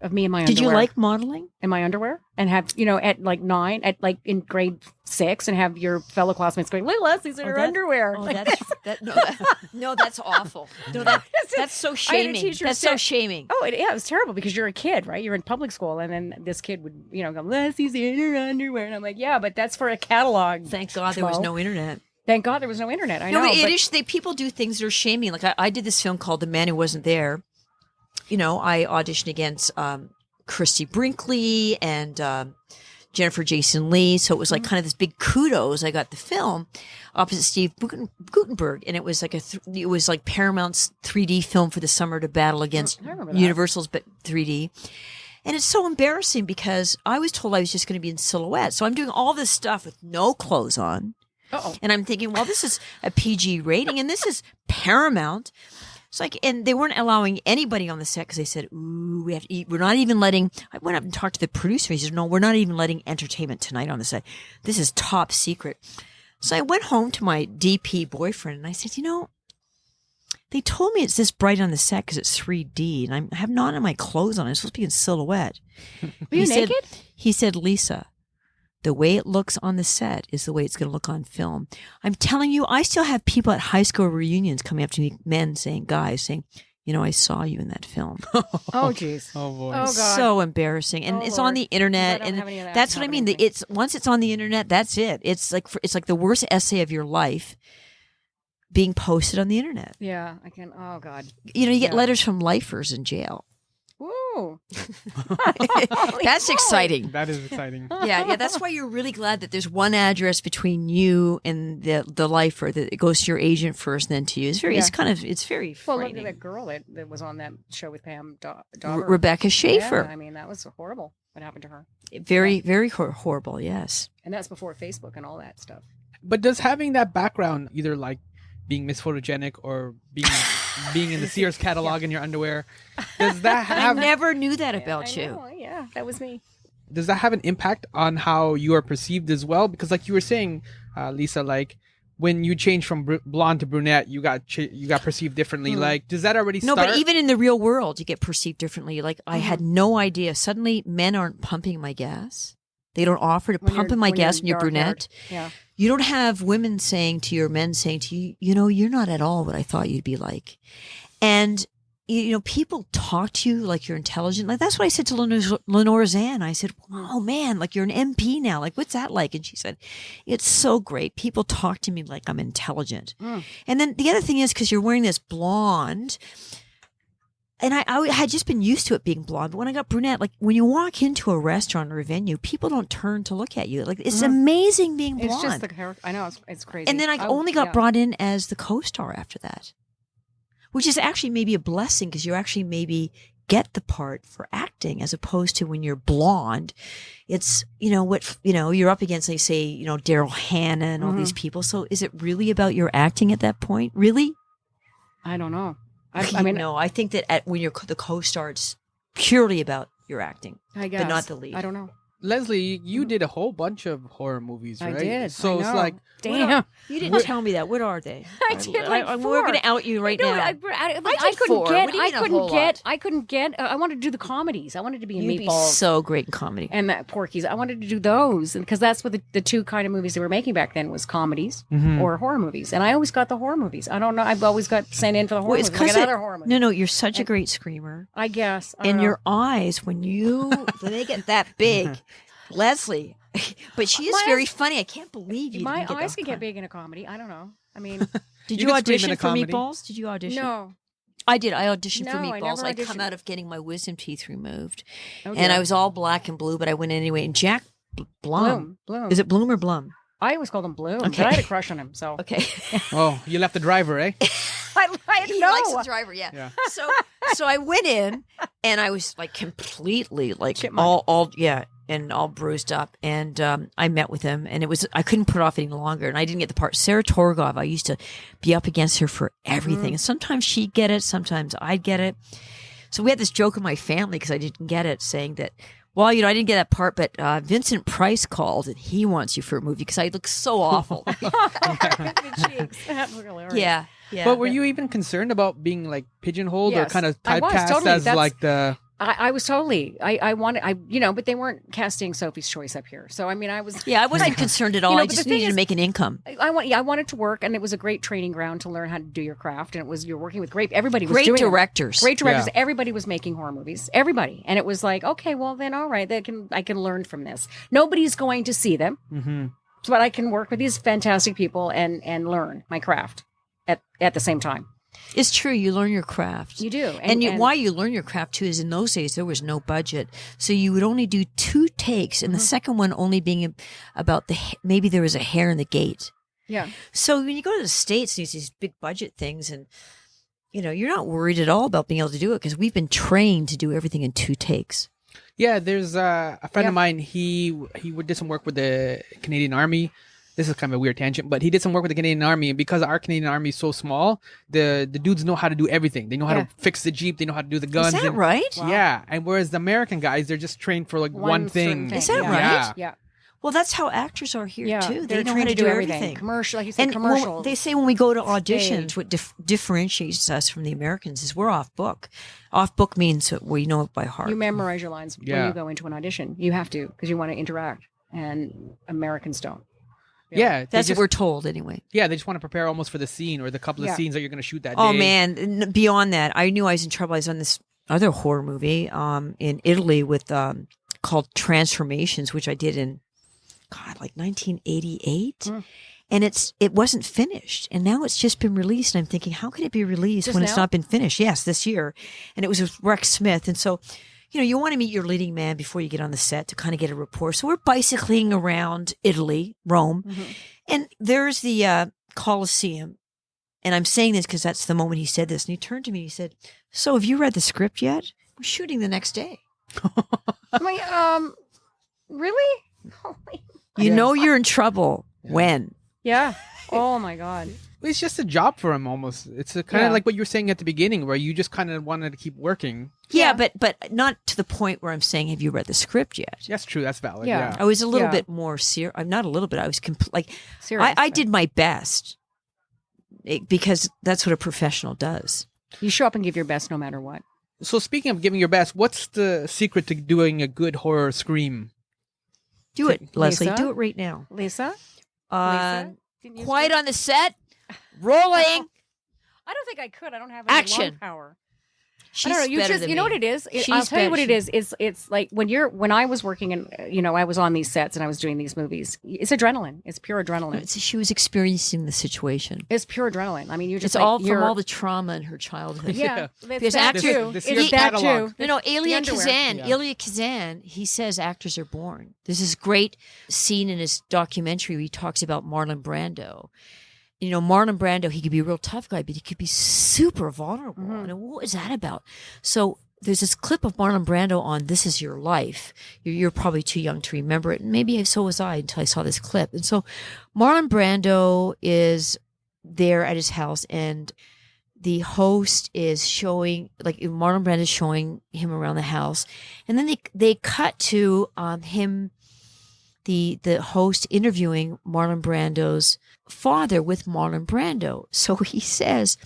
of me in my Did underwear. you like modeling? In my underwear? And have, at like 9, at like in grade 6, and have your fellow classmates going, look, Leslie's in her underwear. Oh, Like, that's awful. No, that's so I had a shaming. teacher That's say- so shaming. Oh, it was terrible because you're a kid, right? You're in public school, and then this kid would, go, Leslie's in her underwear. And I'm like, yeah, but that's for a catalog. Thank God there was Flo. no internet. Thank God there was no internet. I know. No, but but people do things that are shaming. Like I did this film called The Man Who Wasn't There. I auditioned against Christy Brinkley and Jennifer Jason Leigh. So it was like kind of this big kudos. I got the film opposite Steve Guttenberg, and it was like it was like Paramount's 3D film for the summer to battle against I remember that. Universal's 3D. And it's so embarrassing because I was told I was just going to be in silhouette. So I'm doing all this stuff with no clothes on. Uh-oh. And I'm thinking, well, this is a PG rating and this is Paramount. It's like, and they weren't allowing anybody on the set because they said, ooh, we have to eat. We're not even letting, I went up and talked to the producer. He said, no, we're not even letting entertainment tonight on the set. This is top secret. So I went home to my DP boyfriend and I said, they told me it's this bright on the set because it's 3D and I have none of my clothes on. I'm supposed to be in silhouette. Were you naked? He said, Lisa, the way it looks on the set is the way it's going to look on film. I'm telling you, I still have people at high school reunions coming up to me, guys saying, I saw you in that film. Oh, jeez. Oh, boy. Oh, God. So embarrassing. And Oh, it's Lord. on the internet. I don't And have any of that that's what I mean. happening to me. It's once it's on the internet, that's it. It's like the worst essay of your life being posted on the internet. Yeah, I can. Oh, God. You get Yeah. letters from lifers in jail. Woo. That's exciting. That is exciting. Yeah. That's why you're really glad that there's one address between you and the lifer, that it goes to your agent first, then to you. It's very, Yeah. it's very Well, look frightening. at that girl that was on that show with Pam Dauber. Rebecca Schaefer. Yeah, I mean, that was horrible what happened to her. Very, very horrible. Yes. And that's before Facebook and all that stuff. But does having that background, either like being Miss Photogenic or being in the Sears catalog in your underwear, does that I have never knew that I about you. know, yeah, that was me. does that have an impact on how you are perceived as well? Because like you were saying, Lisa, like when you changed from blonde to brunette, you got perceived differently. Like, does that already No, start? but even in the real world, you get perceived differently. Like, I had no idea. Suddenly, men aren't pumping my gas. They don't offer to When pump you're- in my when you're gas when you're dark-haired. brunette. Yeah. You don't have women saying to your men, saying to you, you're not at all what I thought you'd be like. And, people talk to you like you're intelligent. Like that's what I said to Lenore Zan. I said, "Oh man, like you're an MP now. Like what's that like?" And she said, "It's so great. People talk to me like I'm intelligent." And then the other thing is because you're wearing this blonde. And I had just been used to it being blonde, but when I got brunette, like when you walk into a restaurant or a venue, people don't turn to look at you. Like it's amazing being blonde. It's just the character. I know it's crazy. And then I only got brought in as the co-star after that, which is actually maybe a blessing because you actually maybe get the part for acting as opposed to when you're blonde. It's you're up against, like say Daryl Hannah and all these people. So is it really about your acting at that point? Really? I don't know. I mean, no, I think that when you're the co-star, it's purely about your acting, I guess, but not the lead. I don't know. Leslie, you did a whole bunch of horror movies, right? I did. So I it's know. like, damn. You didn't tell me that. What are they? I did like 4. We're going to out you right now. I did couldn't 4. get. What do you mean I a couldn't whole get. lot? I couldn't get. I wanted to do the comedies. I wanted to be in You'd be Meatballs so great in comedy. and that Porky's. I wanted to do those, and because that's what the two kind of movies they were making back then was comedies or horror movies. And I always got the horror movies. I don't know. I've always got sent in for the horror movies. I got another horror movie. No, you're such a great screamer. I guess. And your eyes, when they get that big, Leslie. But she is very funny. I can't believe you. My didn't get eyes that could get part. big in a comedy. I don't know. I mean, Did You you could scream in audition a for comedy. Meatballs? Did you audition? no. I did. I auditioned for No, I Meatballs. never I come auditioned. out of getting my wisdom teeth removed, Oh, and dear. I was all black and blue, but I went anyway. And Jack Blum. Bloom. Is it Bloom or Blum? I always called him Bloom, Okay. but I had a crush on him. So Okay. oh, you left the driver, eh? I He know. likes the driver, yeah. So I went in and I was like completely like Chipmunk. all bruised up. And I met with him and I couldn't put it off any longer. And I didn't get the part. Sarah Torgov, I used to be up against her for everything. And sometimes she'd get it, sometimes I'd get it. So we had this joke in my family because I didn't get it, saying that, well, I didn't get that part, but Vincent Price called and he wants you for a movie because I look so awful. That's hilarious. Yeah. Yeah. But were you even concerned about being like pigeonholed or Yes, kind of I was, typecast totally. as That's- like the? I was totally. But they weren't casting Sophie's Choice up here. So I mean, I was. Yeah, I wasn't concerned at all. I but just the thing needed to is- make an income. I wanted to work, and it was a great training ground to learn how to do your craft. And you're working with everybody was Great doing it. directors. Great directors. Yeah. Everybody was making horror movies. Everybody, and it was like, okay, well then, all right, I can learn from this. Nobody's going to see them, but I can work with these fantastic people and learn my craft at the same time. It's true. You learn your craft. You do, And why you learn your craft too is in those days there was no budget, so you would only do 2 takes, and the second one only being about maybe there was a hair in the gate. Yeah. So when you go to the States, there's these big budget things, and you're not worried at all about being able to do it because we've been trained to do everything in 2 takes. Yeah, there's a friend of mine. He did some work with the Canadian Army. This is kind of a weird tangent, but he did some work with the Canadian Army, and because our Canadian Army is so small, the dudes know how to do everything. They know how to fix the Jeep. They know how to do the guns. Is that and- right? Yeah, and whereas the American guys, they're just trained for like one certain thing. Is that yeah. right? Yeah. Well, that's how actors are here Yeah. too. They They're know how trained to do everything. Commercial, like you said, And commercial. they say when we go to Stage. auditions, what differentiates us from the Americans is we're off book. Off book means that we know it by heart. You memorize your lines when Yeah. you go into an audition. You have to because you want to interact, and Americans don't. Yeah, That's what we're told anyway. Yeah, they just want to prepare almost for the scene or the couple of Yeah. scenes that you're going to shoot that Oh day. man! And beyond that, I knew I was in trouble. I was on this other horror movie in Italy with called Transformations, which I did in like 1988. And it wasn't finished, and now it's just been released. And I'm thinking, how could it be released Just when it's now? not been finished? Yes, this year, and it was with Rex Smith. And so, you want to meet your leading man before you get on the set to kind of get a rapport. So we're bicycling around Italy, Rome, and there's the Colosseum. And I'm saying this because that's the moment he said this, and he turned to me. He said, "So have you read the script yet? We're shooting the next day. I'm like, really? You know you're in trouble when." Yeah. Oh my God. It's just a job for him almost. It's kind of Yeah. like what you were saying at the beginning where you just kind of wanted to keep working. Yeah, but not to the point where I'm saying, have you read the script yet? That's true. That's valid. Yeah. Yeah. I was a little Yeah. bit more serious. I'm not a little bit. I was Serious. I did my best because that's what a professional does. You show up and give your best no matter what. So speaking of giving your best, what's the secret to doing a good horror scream? Do it, Leslie. Lisa? Do it right now. Lisa? Uh, Didn't you quiet start? on the set. Rolling. I don't think I could. I don't have any Action. lung power. She's I don't know. You better just, than you know me. what it is? I'll She's tell you what better. it is. It's like when I was working and, I was on these sets and I was doing these movies. It's adrenaline. It's pure adrenaline. She was experiencing the situation. It's pure adrenaline. I mean, you're just It's all from you're- all the trauma in her childhood. Yeah. Because It's that actors- too. This It's year's that catalog. too. No, The Elia underwear. Kazan. Yeah. Elia Kazan, he says actors are born. There's this great scene in his documentary where he talks about Marlon Brando. Marlon Brando, he could be a real tough guy, but he could be super vulnerable. Mm-hmm. And what is that about? So there's this clip of Marlon Brando on This Is Your Life. You're probably too young to remember it. And maybe so was I until I saw this clip. And so Marlon Brando is there at his house and the host is showing, like Marlon Brando is showing him around the house. And then they cut to him, the host interviewing Marlon Brando's father with Marlon Brando. So he says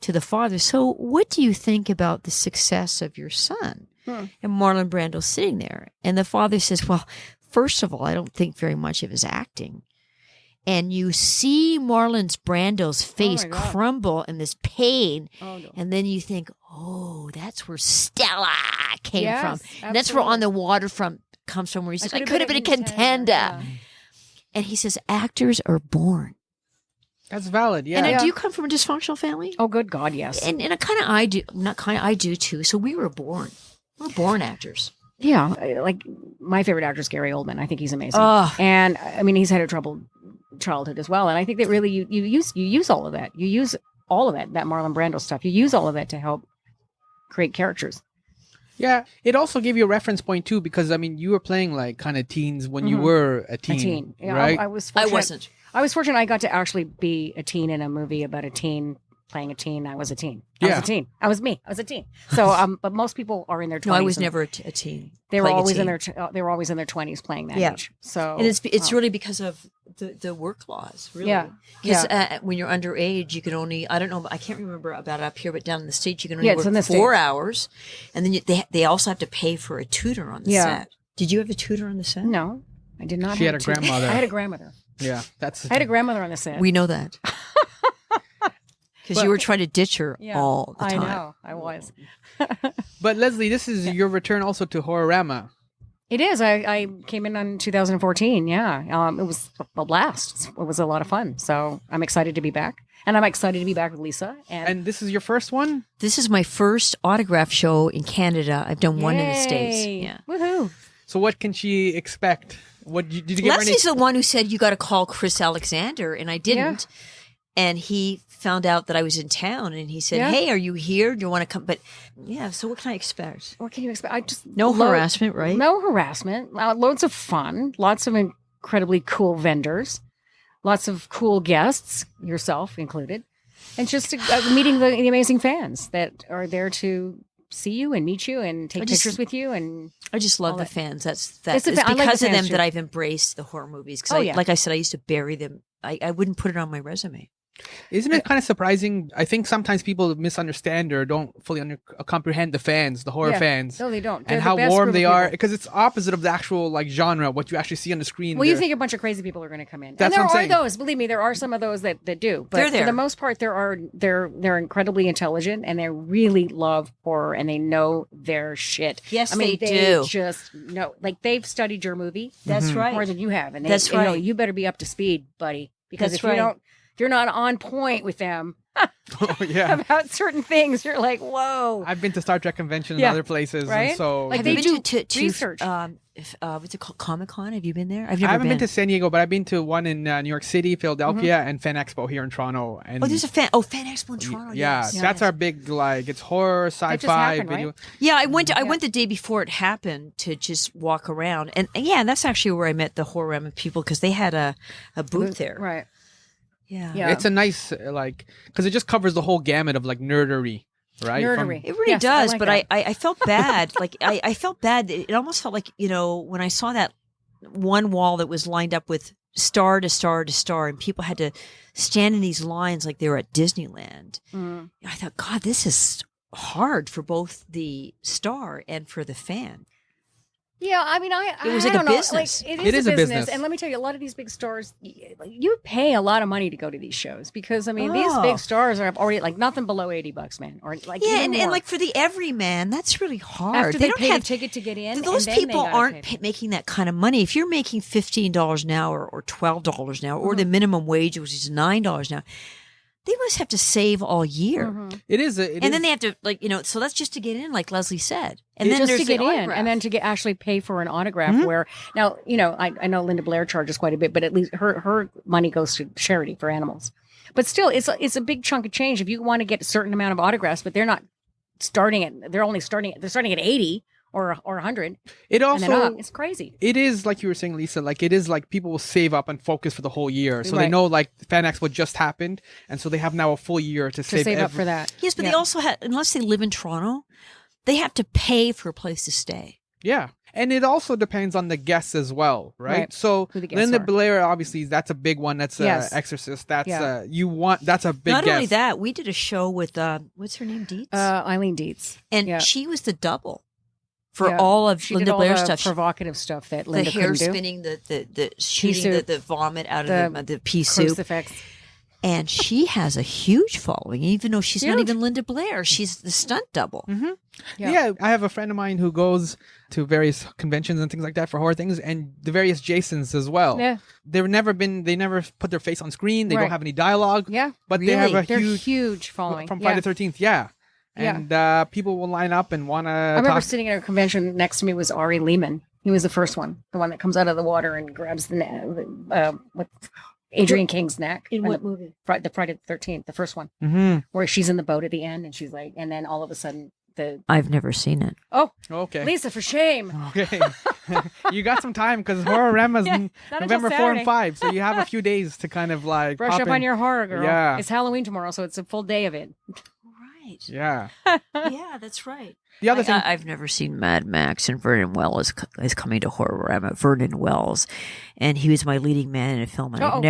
to the father, so what do you think about the success of your son? And Marlon Brando's sitting there. And the father says, well, first of all, I don't think very much of his acting. And you see Marlon Brando's face my God. crumble in this pain. Oh, no. And then you think, oh, that's where Stella came Yes, from. And that's where On the Waterfront comes from, where he says, I could have been a contender. Yeah. And he says, actors are born. That's valid. Yeah. And do you come from a dysfunctional family? Oh, good God, yes. And I do, I do too. So we were born. We're born actors. Yeah, like my favorite actor is Gary Oldman. I think he's amazing. Oh. And I mean, he's had a troubled childhood as well. And I think that really you use all of that. You use all of that Marlon Brando stuff. You use all of that to help create characters. Yeah, it also gave you a reference point too, because I mean, you were playing like kind of teens when you were a teen, A teen. Yeah, right? I was I fortunate. wasn't. I was fortunate. I got to actually be a teen in a movie about a teen playing a teen. I was a teen. I was Yeah. a teen. I was me. I was a teen. So, but most people are in their 20s. No, I was and never a teen. They were playing a always in teen. their. They were always in their 20s playing that Yeah. age. So, And it's really because of the work laws, really. Yeah. Because when you're underage, you can only, I don't know, I can't remember about it up here, but down in the States, you can only Yeah, it's in work the 4 States. hours. And then they also have to pay for a tutor on the Yeah. set. Did you have a tutor on the set? no, I did not. She have had a tutor. grandmother. I had a grandmother. Yeah, that's. I had a grandmother on the set. We know that. Because you were trying to ditch her all the time. I know. I was. But Leslie, this is your return also to Horrorama. It is. I came in 2014. Yeah. It was a blast. It was a lot of fun. So I'm excited to be back. And I'm excited to be back with Lisa. And this is your first one? This is my first autograph show in Canada. I've done one in the States. Yay. Yeah. Woohoo. So what can she expect? What did you give her any? Leslie's the one who said you got to call Chris Alexander, and I didn't. And he found out that I was in town, and he said, Yeah. "Hey, are you here? Do you want to come?" But yeah, so what can I expect? What can you expect? I just No harassment, right? No harassment. Loads of fun. Lots of incredibly cool vendors. Lots of cool guests, yourself included, and just meeting the amazing fans that are there to see you and meet you and take pictures with you. And I just love all the that. fans. It's It's the I like the because of them fans, too. that I've embraced the horror movies. Because, Oh, yeah. like I said, I used to bury them. I wouldn't put it on my resume. Isn't it kind of surprising? I think sometimes people misunderstand or don't fully comprehend the fans, the horror Yeah. fans. No, they don't. They're And the how best warm group they of are, people. because it's opposite of the actual like genre, what you actually see on the screen. Well, you They're- think a bunch of crazy people are going to come in. That's and what there I'm are saying. those. Believe me, there are some of those that do. But They're there. for the most part, they're incredibly intelligent and they really love horror and they know their shit. Yes, I mean, they do. just know, like they've studied your movie That's right. more than you have, and That's you know, right. you better be up to speed, buddy, because That's if you right. don't, if you're not on point with them Oh, yeah. about certain things, you're like, whoa. I've been to Star Trek convention and Yeah. other places, Right? and so Like Have they you been do to research. what's it called? Comic-Con? Have you been there? I've I never haven't been to San Diego, but I've been to one in New York City, Philadelphia, and Fan Expo here in Toronto. And Oh, there's a Fan Expo in Toronto. yeah, yes. that's our big like it's horror, sci-fi just happened, video. right? Yeah, I went the day before it happened to just walk around, and yeah, that's actually where I met the Horrorama people because they had a booth there. Right. Yeah. Yeah. It's a nice like because it just covers the whole gamut of like nerdery, right? Nerdery. It really Yes, I does, like but that. I felt bad. Like I felt bad. It almost felt like, when I saw that one wall that was lined up with star to star to star, and people had to stand in these lines like they were at Disneyland. Mm. I thought, God, this is hard for both the star and for the fan. Yeah, I mean, It was I like a don't know. business. Like, It is a business. And let me tell you, a lot of these big stars, you pay a lot of money to go to these shows because I mean, these Oh. big stars are already like nothing below $80, man, or like Yeah, even and more. like for the everyman, that's really hard. After they don't pay have the ticket to get in, Those and then people they gotta aren't pay. making that kind of money. If you're making $15 an hour or $12 an hour, or the minimum wage, which is $9 an hour, they must have to save all year. It is. And then they have to, like, so that's just to get in, like Leslie said. And then just there's to get the in, autograph. and then to actually pay for an autograph. Where now, I know Linda Blair charges quite a bit, but at least her money goes to charity for animals. But still, it's a big chunk of change if you want to get a certain amount of autographs. But they're not starting at. They're starting at 80 or 100. It and then also up. It's crazy. it is like you were saying, Lisa. Like it is like people will save up and focus for the whole year, so they Right. know like Fan Expo just happened, and so they have now a full year to save Save up for that. Yes, but they also have, unless they live in Toronto, they have to pay for a place to stay. Yeah. And it also depends on the guests as well, right? Right. So Who the guests Linda are. Blair, obviously, that's a big one. That's Yes. Exorcist. That's Yeah. that's a big Not guest. only that, we did a show with, what's her name, Dietz? Eileen Dietz, and yeah. she was the double for Yeah. all of She Linda did all Blair the stuff. provocative stuff that The Linda hair couldn't do. spinning, the shooting soup. the vomit out of the pea soup. Crucifix. And she has a huge following, even though she's not Huge. even Linda Blair. She's the stunt double. Yeah. I have a friend of mine who goes to various conventions and things like that for horror things, and the various Jasons as well. Yeah. They never put their face on screen. They Right. don't have any dialogue. Yeah. But they have Really? a They're huge huge following. from Yeah. Friday the 13th. Yeah. Yeah. And people will line up and want to I remember talk. sitting at a convention next to me was Ari Lehman. He was the first one, the one that comes out of the water and grabs with Adrian King's neck. In what movie? The Friday the 13th, the first one, Mm-hmm. where she's in the boat at the end and she's like, and then all of a sudden I've never seen it. Okay. Lisa, for shame. Okay. You got some time because Horrorama's Yeah, not until November 4 Saturday. and 5. So you have a few days to kind of like Brush pop up in. on your horror, girl. Yeah. It's Halloween tomorrow, so it's a full day of it. Right. Yeah. Yeah, that's right. The other thing. I've never seen Mad Max, and Vernon Wells is coming to Horrorama. Vernon Wells, and he was my leading man in a film. And Uh-oh.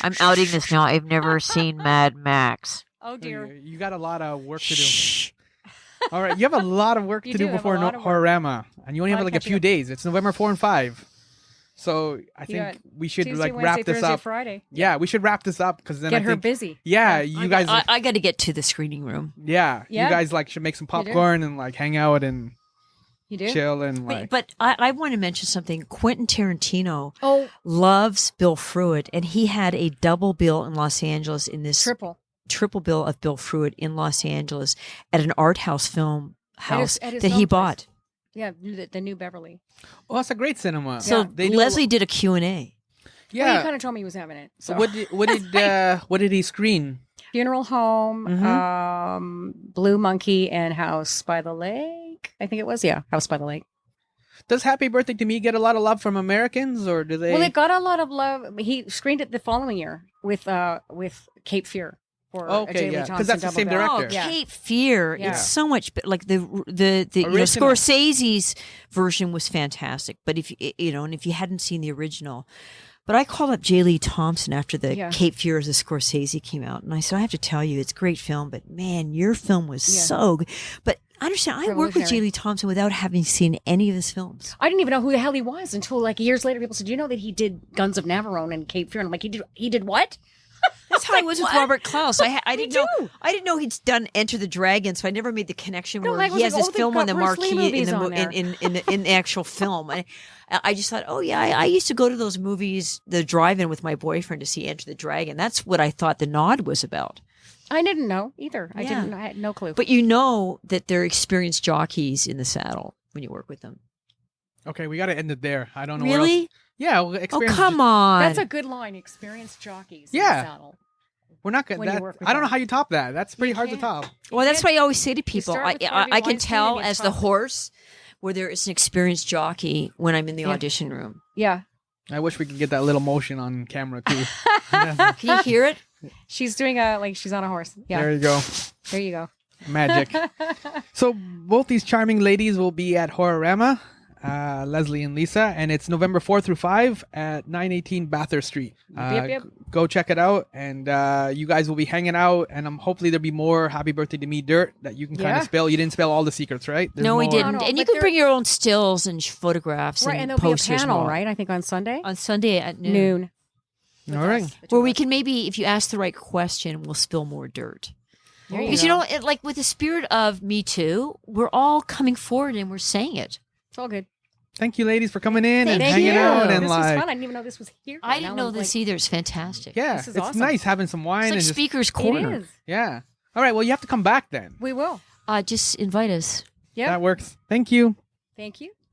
I'm outing this now. I've never seen Mad Max. Oh, dear. You got a lot of work to do. Shh. All right. You have a lot of work You to do do have a before lot of work. Horrorama. And you only have Lot like a catching few up. days. It's November 4 and 5. So I You think got we should Tuesday, like Wednesday, wrap this Thursday, up. Friday. Yeah, we should wrap this up because then Get I her think, busy. Yeah, you guys. I got to get to the screening room. Yeah, Yeah. you guys like should make some You do? popcorn and like hang out and You do? chill and like. But I want to mention something. Quentin Tarantino Oh, loves Bill Pruitt, and he had a double bill in Los Angeles in this triple. bill of Bill Pruitt in Los Angeles at an art house film house at his that he film place. bought. Yeah, the New Beverly. Oh, that's a great cinema. So Yeah. They do a Leslie did a Q&A. Yeah. Well, he kind of told me he was having it. So What did he screen? Funeral Home, Mhm. Blue Monkey, and House by the Lake. I think it was. Yeah, House by the Lake. Does Happy Birthday to Me get a lot of love from Americans, or do they? Well, it got a lot of love. He screened it the following year with Cape Fear for Okay, a J. Lee yeah, 'cause Thompson that's the double same bill. director. Oh, Yeah. Cape Fear. Yeah. It's so much like the Original. Scorsese's version was fantastic. But if and if you hadn't seen the original, but I called up J. Lee Thompson after the Yeah. Cape Fear as a Scorsese came out, and I said, I have to tell you, it's a great film, but man, your film was so good. But understand, I worked with J. Revolutionary. Lee Thompson without having seen any of his films. I didn't even know who the hell he was until like years later. People said, "Do you know that he did Guns of Navarone and Cape Fear?" And I'm like, "He did what?" That's how I was with Robert Klaus. I didn't know. too. I didn't know he'd done Enter the Dragon, so I never made the connection No, where like, it he was has like, this oh, they've film on got the Bruce Lee marquee movies on there. in the actual film. And I just thought, oh yeah, I used to go to those movies, the drive-in with my boyfriend to see Enter the Dragon. That's what I thought the nod was about. I didn't know either. I Yeah. didn't. I had no clue. But you know that they're experienced jockeys in the saddle when you work with them. Okay, we got to end it there. I don't know. Where Really? else. Yeah. Well, Oh experience. come on! That's a good line. Experienced jockeys. in the Yeah. saddle. We're not when gonna. you work with I don't know them. how you top that. That's pretty You hard to can't. top. Well, that's why I always say to people, start with I Harvey can Weinstein tell and you as the top. horse whether it's an experienced jockey when I'm in the audition room. Yeah. I wish we could get that little motion on camera too. Can you hear it? She's doing she's on a horse. Yeah. There you go. There you go. Magic. So both these charming ladies will be at Horrorama Leslie and Lisa, and it's November 4 through 5 at 918 Bathurst Street. Yep. Go check it out, and you guys will be hanging out, and hopefully there'll be more Happy Birthday to Me dirt that you can kind of spill. You didn't spill all the secrets, right? There's No, we more. didn't. No, and you but can bring your own stills and photographs Right, and and there'll be a posters. panel, more. right? I think on Sunday. On Sunday at Noon. All right. Where we can maybe, if you ask the right question, we'll spill more dirt. Because, like with the spirit of Me Too, we're all coming forward and we're saying it. It's all good. Thank you, ladies, for coming in and Thank hanging you. out. And This like, was fun. I didn't even know this was here. I didn't know this either. It's fantastic. yeah, This is it's awesome. nice having some wine It's like and just, Speaker's It Corner. is. yeah. All right, well, you have to come back then. We will. Just invite us. Yeah. That works. Thank you. Thank you.